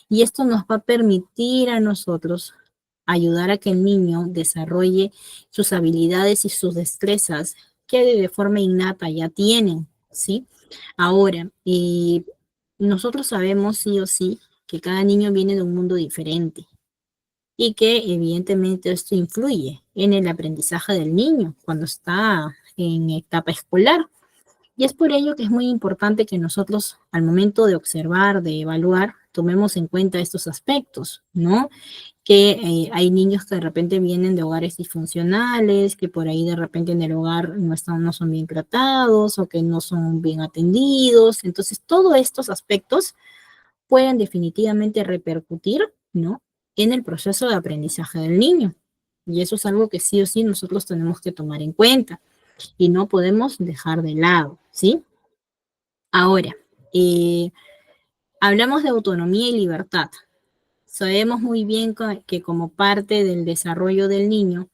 Y esto nos va a permitir a nosotros ayudar a que el niño desarrolle sus habilidades y sus destrezas que de forma innata ya tienen, ¿sí? Ahora, nosotros sabemos sí o sí que cada niño viene de un mundo diferente y que evidentemente esto influye en el aprendizaje del niño cuando está en etapa escolar. Y es por ello que es muy importante que nosotros al momento de observar, de evaluar, tomemos en cuenta estos aspectos, ¿no? Que hay niños que de repente vienen de hogares disfuncionales, que por ahí de repente en el hogar no son bien tratados o que no son bien atendidos. Entonces, todos estos aspectos pueden definitivamente repercutir, ¿no? En el proceso de aprendizaje del niño. Y eso es algo que sí o sí nosotros tenemos que tomar en cuenta y no podemos dejar de lado, ¿sí? Ahora, hablamos de autonomía y libertad. Sabemos muy bien que como parte del desarrollo del niño,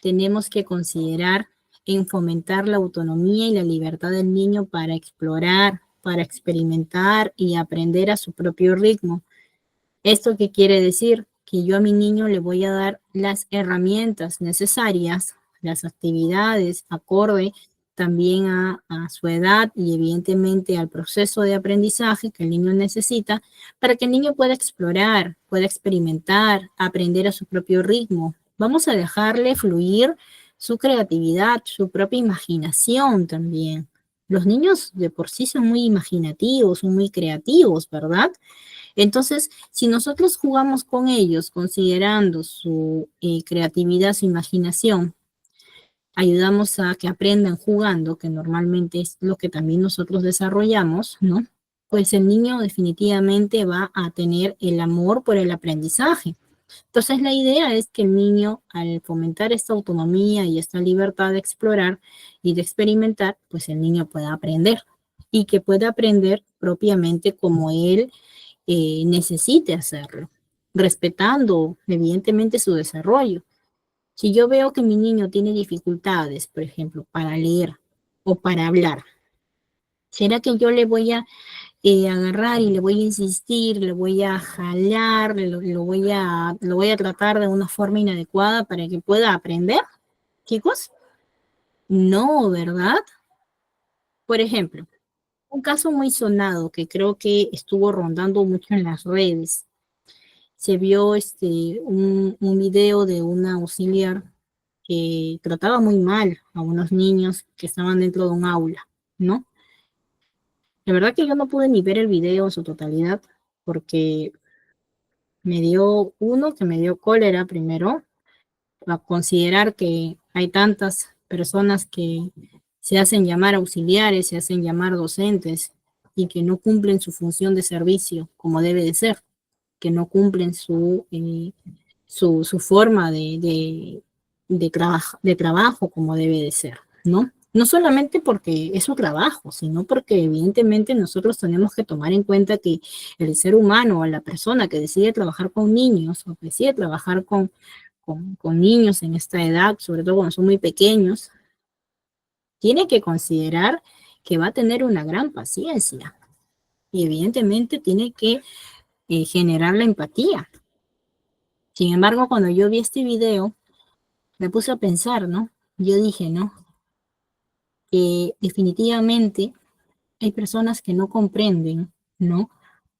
tenemos que considerar en fomentar la autonomía y la libertad del niño para explorar, para experimentar y aprender a su propio ritmo. ¿Esto qué quiere decir? Que yo a mi niño le voy a dar las herramientas necesarias, las actividades acorde también a su edad y evidentemente al proceso de aprendizaje que el niño necesita para que el niño pueda explorar, pueda experimentar, aprender a su propio ritmo. Vamos a dejarle fluir su creatividad, su propia imaginación también, Los niños de por sí son muy imaginativos, son muy creativos, ¿verdad? Entonces, si nosotros jugamos con ellos considerando su creatividad, su imaginación, ayudamos a que aprendan jugando, que normalmente es lo que también nosotros desarrollamos, ¿no? Pues el niño definitivamente va a tener el amor por el aprendizaje. Entonces la idea es que el niño, al fomentar esta autonomía y esta libertad de explorar y de experimentar, pues el niño pueda aprender y que pueda aprender propiamente como él necesite hacerlo, respetando evidentemente su desarrollo. Si yo veo que mi niño tiene dificultades, por ejemplo, para leer o para hablar, ¿será que yo le voy a agarrar y le voy a insistir, le voy a jalar, lo voy a tratar de una forma inadecuada para que pueda aprender, chicos? No, ¿verdad? Por ejemplo, un caso muy sonado que creo que estuvo rondando mucho en las redes. Se vio un video de una auxiliar que trataba muy mal a unos niños que estaban dentro de un aula, ¿no? La verdad que yo no pude ni ver el video en su totalidad porque me dio uno que me dio cólera primero, a considerar que hay tantas personas que se hacen llamar auxiliares, se hacen llamar docentes y que no cumplen su función de servicio como debe de ser, que no cumplen su forma de trabajo como debe de ser, ¿no? No solamente porque es su trabajo, sino porque evidentemente nosotros tenemos que tomar en cuenta que el ser humano o la persona que decide trabajar con niños o que decide trabajar con niños en esta edad, sobre todo cuando son muy pequeños, tiene que considerar que va a tener una gran paciencia y evidentemente tiene que generar la empatía. Sin embargo, cuando yo vi este video, me puse a pensar, ¿no? Yo dije, ¿no? Que definitivamente hay personas que no comprenden, ¿no?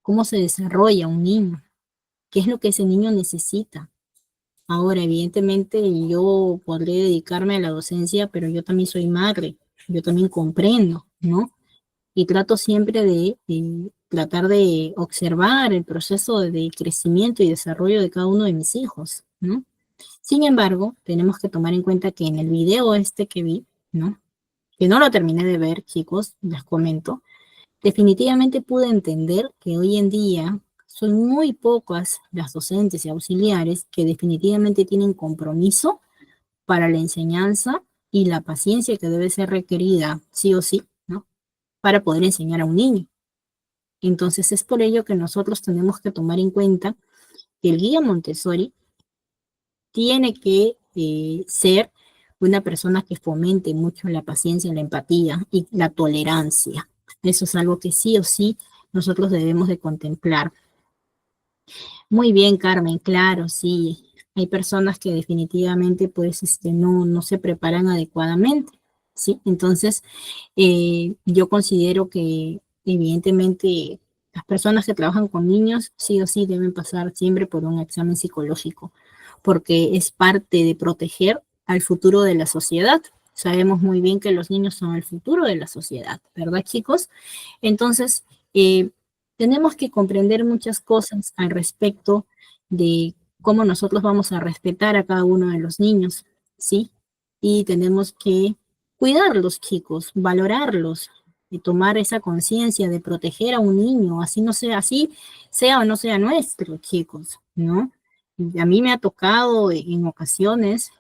Cómo se desarrolla un niño, qué es lo que ese niño necesita. Ahora, evidentemente, yo podré dedicarme a la docencia, pero yo también soy madre, yo también comprendo, ¿no? Y trato siempre de tratar de observar el proceso de crecimiento y desarrollo de cada uno de mis hijos, ¿no? Sin embargo, tenemos que tomar en cuenta que en el video este que vi, ¿no? Que no lo terminé de ver, chicos, les comento, definitivamente pude entender que hoy en día son muy pocas las docentes y auxiliares que definitivamente tienen compromiso para la enseñanza y la paciencia que debe ser requerida, sí o sí, ¿no? Para poder enseñar a un niño. Entonces es por ello que nosotros tenemos que tomar en cuenta que el guía Montessori tiene que ser una persona que fomente mucho la paciencia, la empatía y la tolerancia. Eso es algo que sí o sí nosotros debemos de contemplar. Muy bien, Carmen, claro, sí. Hay personas que definitivamente pues no se preparan adecuadamente, ¿sí? Entonces, yo considero que evidentemente las personas que trabajan con niños sí o sí deben pasar siempre por un examen psicológico, porque es parte de proteger al futuro de la sociedad. Sabemos muy bien que los niños son el futuro de la sociedad, ¿verdad, chicos? Entonces, tenemos que comprender muchas cosas al respecto de cómo nosotros vamos a respetar a cada uno de los niños, ¿sí? Y tenemos que cuidarlos, chicos, valorarlos y tomar esa conciencia de proteger a un niño, así no sea, así sea o no sea nuestro, chicos, ¿no? Y a mí me ha tocado en ocasiones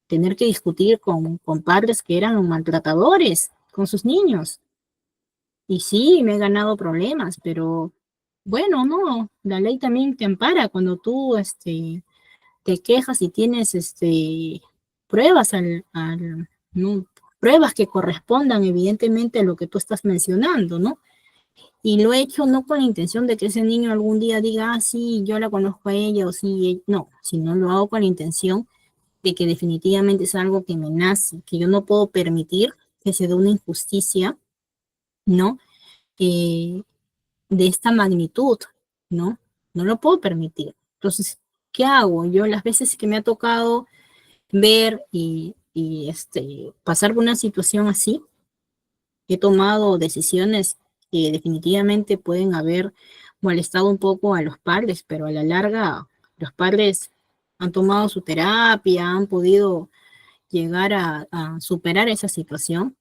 tener que discutir con padres que eran maltratadores con sus niños. Y sí, me he ganado problemas, pero bueno, no, la ley también te ampara cuando tú te quejas y tienes pruebas ¿no? Pruebas que correspondan evidentemente a lo que tú estás mencionando, ¿no? Y lo he hecho no con la intención de que ese niño algún día diga, ah, sí, yo la conozco a ella, o sí, no, sino lo hago con la intención de que definitivamente es algo que me nace, que yo no puedo permitir que se dé una injusticia, ¿no? Eh, de esta magnitud, ¿no? No lo puedo permitir. Entonces, ¿qué hago? Yo las veces que me ha tocado ver y pasar por una situación así, he tomado decisiones que definitivamente pueden haber molestado un poco a los padres, pero a la larga los padres han tomado su terapia, han podido llegar a superar esa situación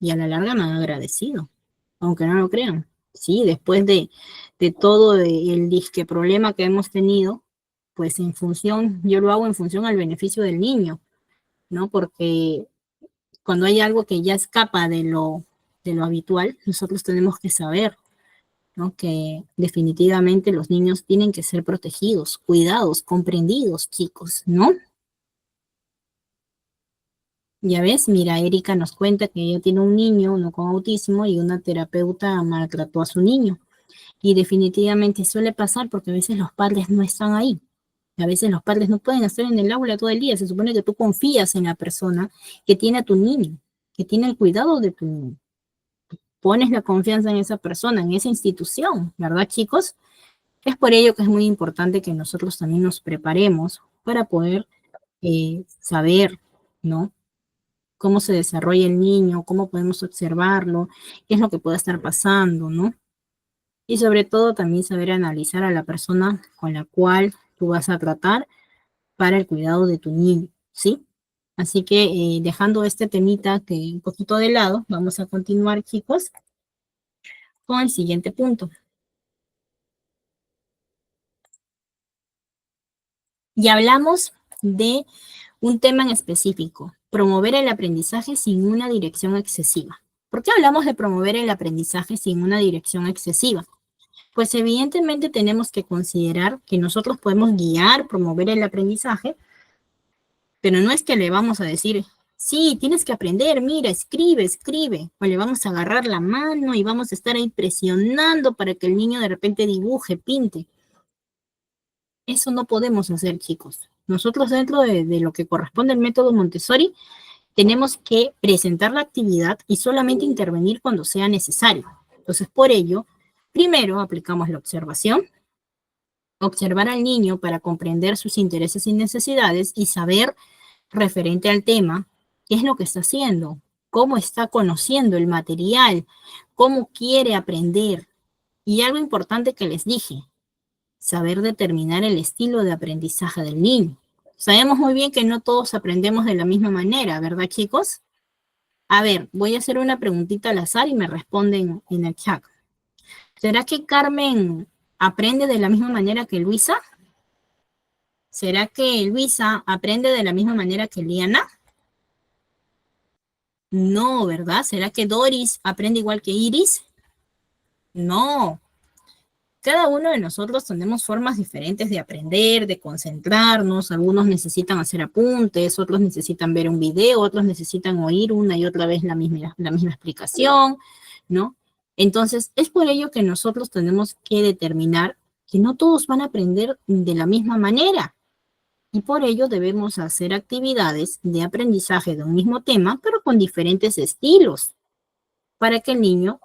y a la larga me han agradecido, aunque no lo crean. Sí, después de todo el disque problema que hemos tenido, pues en función, yo lo hago en función al beneficio del niño, ¿no? Porque cuando hay algo que ya escapa de lo habitual, nosotros tenemos que saber, ¿no? Que definitivamente los niños tienen que ser protegidos, cuidados, comprendidos, chicos, ¿no? Ya ves, mira, Erika nos cuenta que ella tiene un niño, uno con autismo, y una terapeuta maltrató a su niño. Y definitivamente suele pasar porque a veces los padres no están ahí. A veces los padres no pueden estar en el aula todo el día. Se supone que tú confías en la persona que tiene a tu niño, que tiene el cuidado de tu niño. Pones la confianza en esa persona, en esa institución, ¿verdad, chicos? Es por ello que es muy importante que nosotros también nos preparemos para poder saber, ¿no? Cómo se desarrolla el niño, cómo podemos observarlo, qué es lo que puede estar pasando, ¿no? Y sobre todo también saber analizar a la persona con la cual tú vas a tratar para el cuidado de tu niño, ¿sí? Así que dejando este temita que un poquito de lado, vamos a continuar, chicos, con el siguiente punto. Y hablamos de un tema en específico, promover el aprendizaje sin una dirección excesiva. ¿Por qué hablamos de promover el aprendizaje sin una dirección excesiva? Pues evidentemente tenemos que considerar que nosotros podemos guiar, promover el aprendizaje, pero no es que le vamos a decir, sí, tienes que aprender, mira, escribe, escribe, o le vamos a agarrar la mano y vamos a estar ahí presionando para que el niño de repente dibuje, pinte. Eso no podemos hacer, chicos. Nosotros dentro de lo que corresponde al método Montessori, tenemos que presentar la actividad y solamente intervenir cuando sea necesario. Entonces, por ello, primero aplicamos la observación, observar al niño para comprender sus intereses y necesidades y saber referente al tema qué es lo que está haciendo, cómo está conociendo el material, cómo quiere aprender. Y algo importante que les dije, saber determinar el estilo de aprendizaje del niño. Sabemos muy bien que no todos aprendemos de la misma manera, ¿verdad, chicos? A ver, voy a hacer una preguntita al azar y me responden en el chat. ¿Será que Carmen aprende de la misma manera que Luisa? ¿Será que Luisa aprende de la misma manera que Liana? No, ¿verdad? ¿Será que Doris aprende igual que Iris? No. Cada uno de nosotros tenemos formas diferentes de aprender, de concentrarnos. Algunos necesitan hacer apuntes, otros necesitan ver un video, otros necesitan oír una y otra vez la misma explicación, ¿no? Entonces, es por ello que nosotros tenemos que determinar que no todos van a aprender de la misma manera. Y por ello debemos hacer actividades de aprendizaje de un mismo tema, pero con diferentes estilos, para que el niño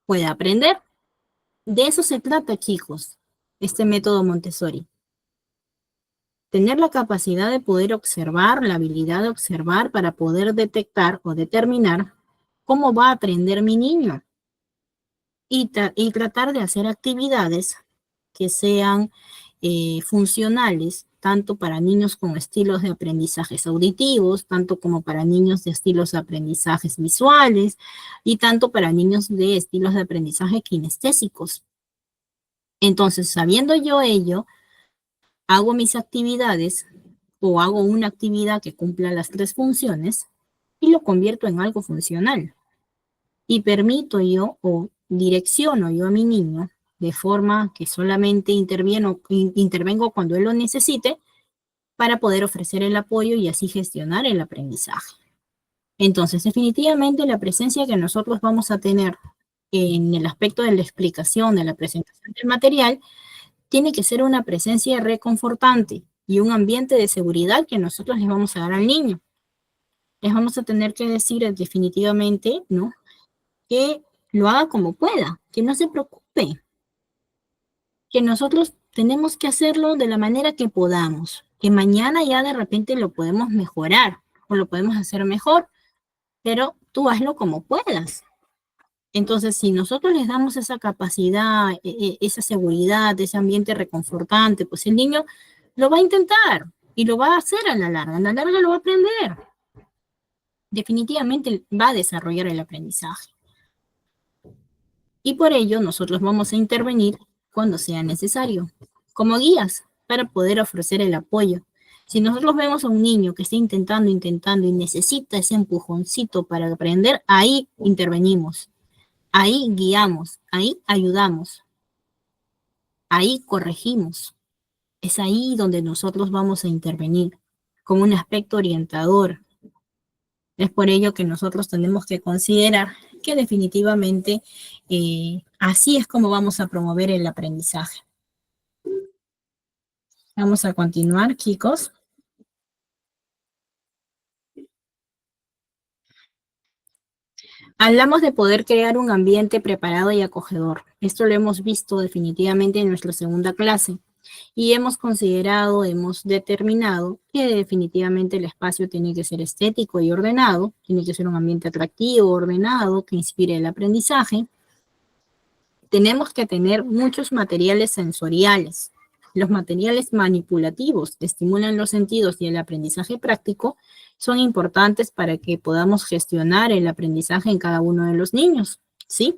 pueda aprender. De eso se trata, chicos, este método Montessori. Tener la capacidad de poder observar, la habilidad de observar para poder detectar o determinar cómo va a aprender mi niño. Y tratar de hacer actividades que sean funcionales, tanto para niños con estilos de aprendizajes auditivos, tanto como para niños de estilos de aprendizajes visuales, y tanto para niños de estilos de aprendizaje kinestésicos. Entonces, sabiendo yo ello, hago mis actividades o hago una actividad que cumpla las tres funciones y lo convierto en algo funcional. Y permito yo o direcciono yo a mi niño de forma que solamente intervengo cuando él lo necesite para poder ofrecer el apoyo y así gestionar el aprendizaje. Entonces, definitivamente la presencia que nosotros vamos a tener en el aspecto de la explicación, de la presentación del material, tiene que ser una presencia reconfortante y un ambiente de seguridad que nosotros les vamos a dar al niño. Les vamos a tener que decir definitivamente, ¿no? Que lo haga como pueda, que no se preocupe, que nosotros tenemos que hacerlo de la manera que podamos, que mañana ya de repente lo podemos mejorar o lo podemos hacer mejor, pero tú hazlo como puedas. Entonces, si nosotros les damos esa capacidad, esa seguridad, ese ambiente reconfortante, pues el niño lo va a intentar y lo va a hacer a la larga lo va a aprender. Definitivamente va a desarrollar el aprendizaje. Y por ello nosotros vamos a intervenir cuando sea necesario, como guías, para poder ofrecer el apoyo. Si nosotros vemos a un niño que está intentando y necesita ese empujoncito para aprender, ahí intervenimos, ahí guiamos, ahí ayudamos, ahí corregimos. Es ahí donde nosotros vamos a intervenir, como un aspecto orientador. Es por ello que nosotros tenemos que considerar que definitivamente así es como vamos a promover el aprendizaje. Vamos a continuar, chicos. Hablamos de poder crear un ambiente preparado y acogedor. Esto lo hemos visto definitivamente en nuestra segunda clase y hemos considerado, hemos determinado que definitivamente el espacio tiene que ser estético y ordenado, tiene que ser un ambiente atractivo, ordenado, que inspire el aprendizaje. Tenemos que tener muchos materiales sensoriales. Los materiales manipulativos que estimulan los sentidos y el aprendizaje práctico son importantes para que podamos gestionar el aprendizaje en cada uno de los niños, ¿sí?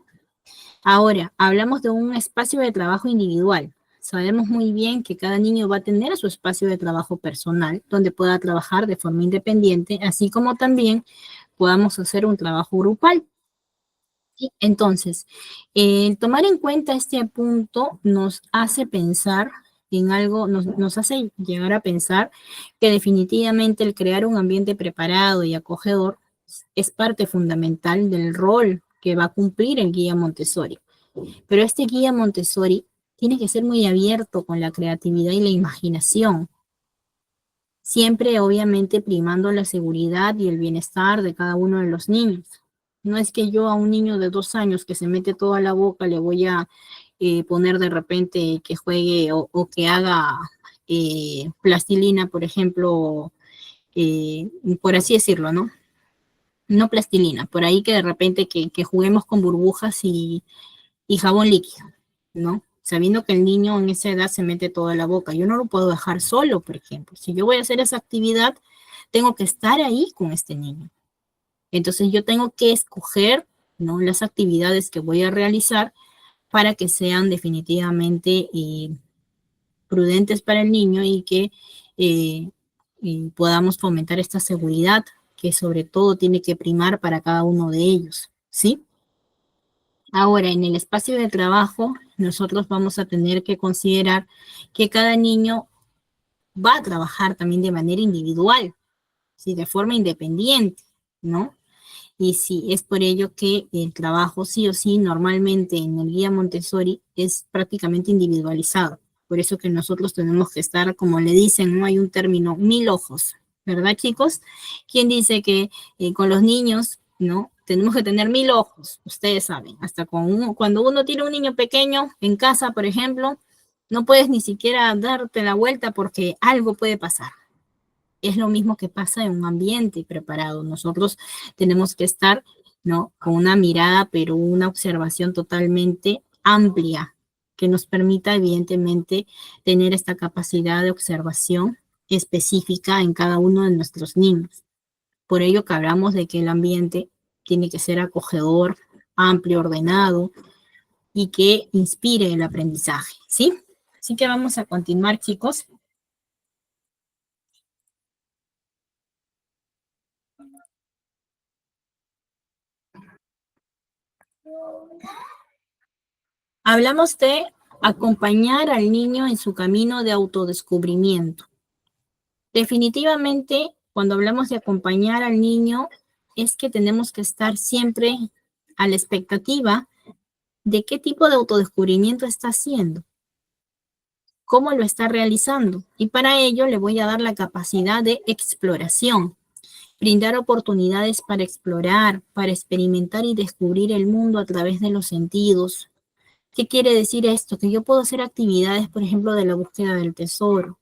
Ahora, hablamos de un espacio de trabajo individual. Sabemos muy bien que cada niño va a tener su espacio de trabajo personal, donde pueda trabajar de forma independiente, así como también podamos hacer un trabajo grupal. ¿Sí? Entonces, tomar en cuenta este punto nos hace pensar en algo, nos hace llegar a pensar que definitivamente el crear un ambiente preparado y acogedor es parte fundamental del rol que va a cumplir el guía Montessori. Pero este guía Montessori tiene que ser muy abierto con la creatividad y la imaginación, siempre obviamente primando la seguridad y el bienestar de cada uno de los niños. No es que yo a un niño de 2 años que se mete toda la boca le voy a poner de repente que juegue o que haga plastilina, por ejemplo, por así decirlo, ¿no? No plastilina, por ahí que de repente que juguemos con burbujas y jabón líquido, ¿no? Sabiendo que el niño en esa edad se mete toda la boca. Yo no lo puedo dejar solo, por ejemplo. Si yo voy a hacer esa actividad, tengo que estar ahí con este niño. Entonces yo tengo que escoger, ¿no?, las actividades que voy a realizar para que sean definitivamente prudentes para el niño y que podamos fomentar esta seguridad que sobre todo tiene que primar para cada uno de ellos, ¿sí? Ahora, en el espacio de trabajo, nosotros vamos a tener que considerar que cada niño va a trabajar también de manera individual, ¿sí?, de forma independiente, ¿no? Y sí, es por ello que el trabajo sí o sí normalmente en el guía Montessori es prácticamente individualizado. Por eso que nosotros tenemos que estar, como le dicen, no hay un término, 1000 ojos, ¿verdad, chicos? ¿Quién dice que con los niños, no? Tenemos que tener 1000 ojos, ustedes saben, hasta cuando uno tiene un niño pequeño en casa, por ejemplo, no puedes ni siquiera darte la vuelta porque algo puede pasar. Es lo mismo que pasa en un ambiente preparado. Nosotros tenemos que estar, ¿no?, con una mirada, pero una observación totalmente amplia que nos permita, evidentemente, tener esta capacidad de observación específica en cada uno de nuestros niños. Por ello que hablamos de que el ambiente tiene que ser acogedor, amplio, ordenado y que inspire el aprendizaje, ¿sí? Así que vamos a continuar, chicos. Hablamos de acompañar al niño en su camino de autodescubrimiento. Definitivamente, cuando hablamos de acompañar al niño, es que tenemos que estar siempre a la expectativa de qué tipo de autodescubrimiento está haciendo, cómo lo está realizando. Y para ello le voy a dar la capacidad de exploración, brindar oportunidades para explorar, para experimentar y descubrir el mundo a través de los sentidos. ¿Qué quiere decir esto? Que yo puedo hacer actividades, por ejemplo, de la búsqueda del tesoro,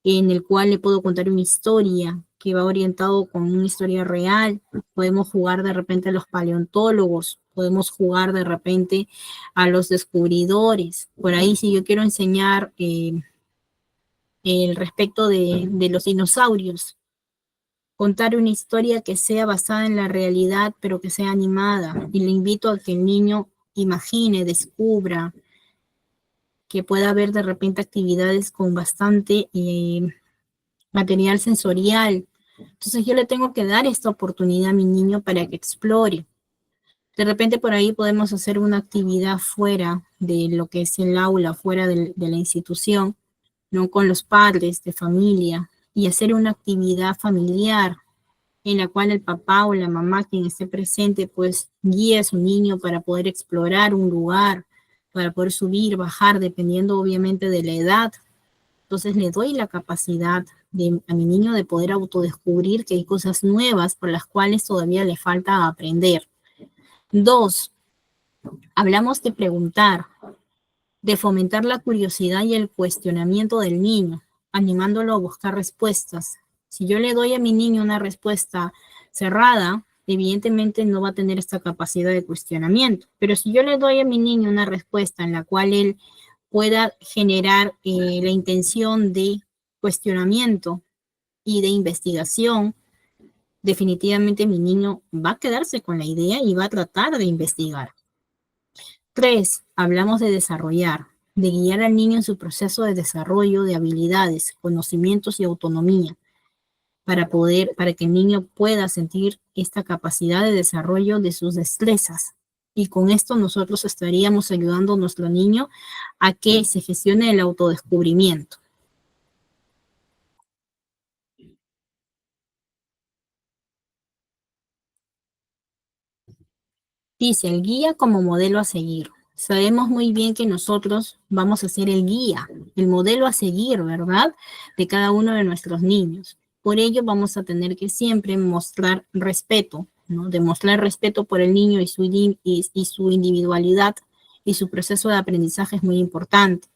en el cual le puedo contar una historia que va orientado con una historia real. Podemos jugar de repente a los paleontólogos, podemos jugar de repente a los descubridores. Por ahí, si yo quiero enseñar el respecto de los dinosaurios, contar una historia que sea basada en la realidad, pero que sea animada. Y le invito a que el niño imagine, descubra, que pueda haber de repente actividades con bastante material sensorial. Entonces yo le tengo que dar esta oportunidad a mi niño para que explore. De repente por ahí podemos hacer una actividad fuera de lo que es el aula, fuera de la institución, ¿no? Con los padres de familia, y hacer una actividad familiar en la cual el papá o la mamá, quien esté presente, pues guíe a su niño para poder explorar un lugar, para poder subir, bajar, dependiendo obviamente de la edad. Entonces le doy la capacidad a mi niño de poder autodescubrir que hay cosas nuevas por las cuales todavía le falta aprender. 2, hablamos de preguntar, de fomentar la curiosidad y el cuestionamiento del niño, animándolo a buscar respuestas. Si yo le doy a mi niño una respuesta cerrada, evidentemente no va a tener esta capacidad de cuestionamiento. Pero si yo le doy a mi niño una respuesta en la cual él pueda generar la intención de cuestionamiento y de investigación, definitivamente mi niño va a quedarse con la idea y va a tratar de investigar. 3, hablamos de desarrollar, de guiar al niño en su proceso de desarrollo de habilidades, conocimientos y autonomía, para que el niño pueda sentir esta capacidad de desarrollo de sus destrezas. Y con esto nosotros estaríamos ayudando a nuestro niño a que se gestione el autodescubrimiento. Dice, el guía como modelo a seguir. Sabemos muy bien que nosotros vamos a ser el guía, el modelo a seguir, ¿verdad? De cada uno de nuestros niños. Por ello vamos a tener que siempre mostrar respeto, ¿no? Demostrar respeto por el niño y su individualidad y su proceso de aprendizaje es muy importante.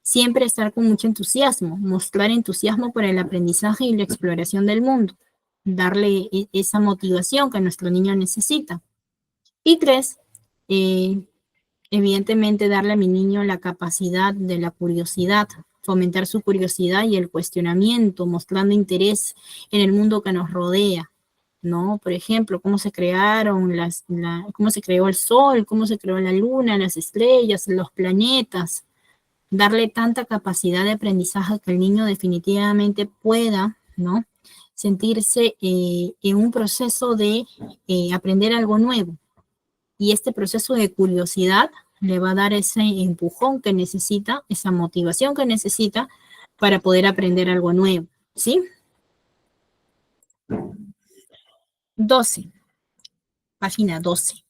Siempre estar con mucho entusiasmo, mostrar entusiasmo por el aprendizaje y la exploración del mundo, darle esa motivación que nuestro niño necesita. Y 3, evidentemente darle a mi niño la capacidad de la curiosidad, fomentar su curiosidad y el cuestionamiento, mostrando interés en el mundo que nos rodea, ¿no? Por ejemplo, cómo se crearon cómo se creó el sol, cómo se creó la luna, las estrellas, los planetas, darle tanta capacidad de aprendizaje que el niño definitivamente pueda, ¿no? Sentirse en un proceso de aprender algo nuevo. Y este proceso de curiosidad le va a dar ese empujón que necesita, esa motivación que necesita para poder aprender algo nuevo, ¿sí? 12, página 12.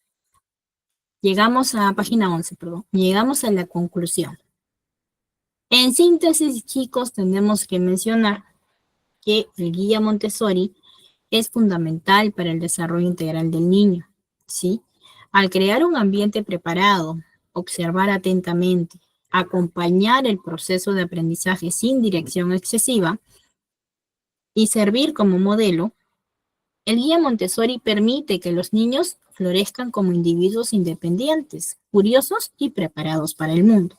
Llegamos a página 11, perdón. Llegamos a la conclusión. En síntesis, chicos, tenemos que mencionar que el guía Montessori es fundamental para el desarrollo integral del niño, ¿sí? Al crear un ambiente preparado, observar atentamente, acompañar el proceso de aprendizaje sin dirección excesiva y servir como modelo, el guía Montessori permite que los niños florezcan como individuos independientes, curiosos y preparados para el mundo.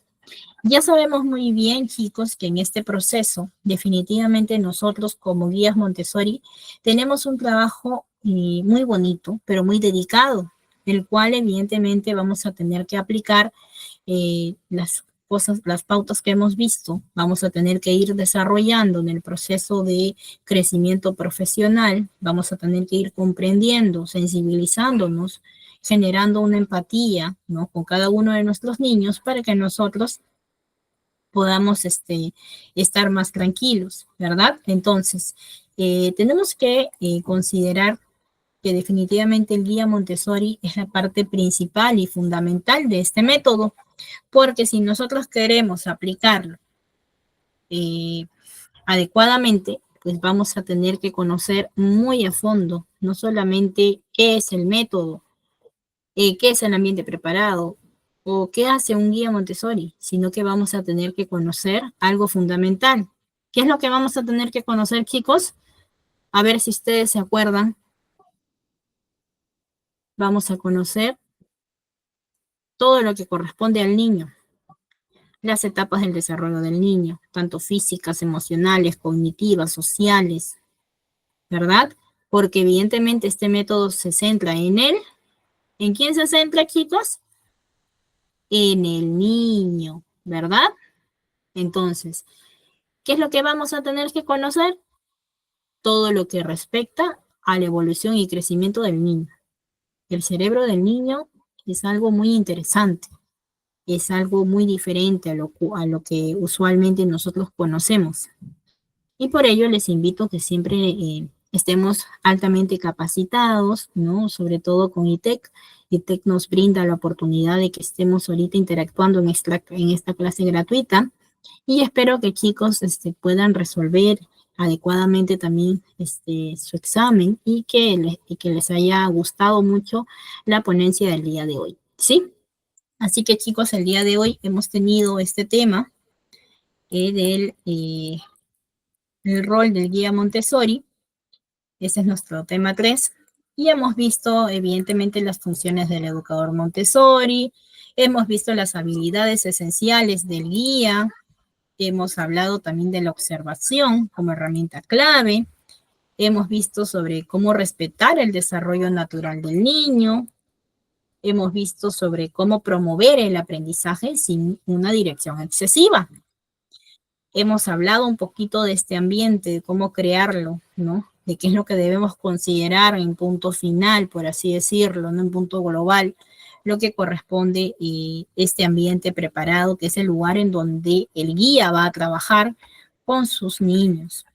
Ya sabemos muy bien, chicos, que en este proceso, definitivamente nosotros como guías Montessori tenemos un trabajo muy bonito, pero muy dedicado, el cual evidentemente vamos a tener que aplicar las cosas, las pautas que hemos visto, vamos a tener que ir desarrollando en el proceso de crecimiento profesional, vamos a tener que ir comprendiendo, sensibilizándonos, generando una empatía, ¿no? Con cada uno de nuestros niños para que nosotros podamos estar más tranquilos, ¿verdad? Entonces, tenemos que considerar que definitivamente el guía Montessori es la parte principal y fundamental de este método, porque si nosotros queremos aplicarlo adecuadamente, pues vamos a tener que conocer muy a fondo, no solamente qué es el método, qué es el ambiente preparado, o qué hace un guía Montessori, sino que vamos a tener que conocer algo fundamental. ¿Qué es lo que vamos a tener que conocer, chicos? A ver si ustedes se acuerdan. Vamos a conocer todo lo que corresponde al niño, las etapas del desarrollo del niño, tanto físicas, emocionales, cognitivas, sociales, ¿verdad? Porque evidentemente este método se centra en él. ¿En quién se centra, chicos? En el niño, ¿verdad? Entonces, ¿qué es lo que vamos a tener que conocer? Todo lo que respecta a la evolución y crecimiento del niño. El cerebro del niño es algo muy interesante, es algo muy diferente a lo que usualmente nosotros conocemos. Y por ello les invito a que siempre estemos altamente capacitados, ¿no? Sobre todo con ITEC. ITEC nos brinda la oportunidad de que estemos ahorita interactuando en esta clase gratuita. Y espero que chicos puedan resolver adecuadamente también su examen y que les haya gustado mucho la ponencia del día de hoy, ¿sí? Así que chicos, el día de hoy hemos tenido este tema el rol del guía Montessori. Ese es nuestro tema 3. Y hemos visto, evidentemente, las funciones del educador Montessori, hemos visto las habilidades esenciales del guía, hemos hablado también de la observación como herramienta clave, hemos visto sobre cómo respetar el desarrollo natural del niño, hemos visto sobre cómo promover el aprendizaje sin una dirección excesiva. Hemos hablado un poquito de este ambiente, de cómo crearlo, ¿no? De qué es lo que debemos considerar en punto final, por así decirlo, no en punto global, lo que corresponde a este ambiente preparado, que es el lugar en donde el guía va a trabajar con sus niños.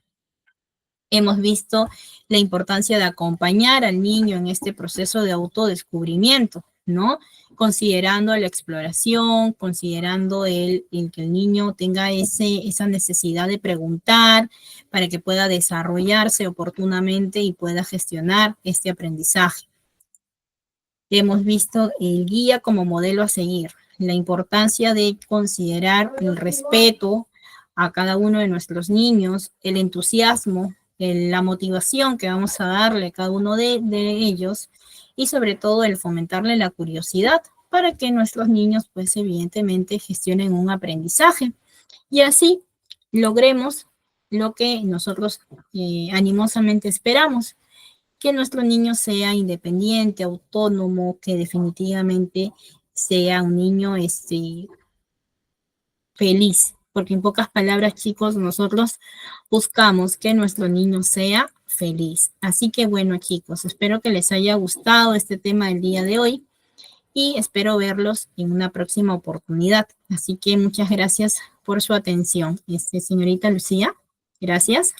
Hemos visto la importancia de acompañar al niño en este proceso de autodescubrimiento, ¿no? Considerando la exploración, considerando que el niño tenga esa necesidad de preguntar para que pueda desarrollarse oportunamente y pueda gestionar este aprendizaje. Hemos visto el guía como modelo a seguir, la importancia de considerar el respeto a cada uno de nuestros niños, el entusiasmo, la motivación que vamos a darle a cada uno de ellos y sobre todo el fomentarle la curiosidad para que nuestros niños pues evidentemente gestionen un aprendizaje y así logremos lo que nosotros animosamente esperamos, que nuestro niño sea independiente, autónomo, que definitivamente sea un niño feliz, porque en pocas palabras, chicos, nosotros buscamos que nuestro niño sea feliz. Así que bueno, chicos, espero que les haya gustado este tema del día de hoy y espero verlos en una próxima oportunidad. Así que muchas gracias por su atención. Señorita Lucía, gracias.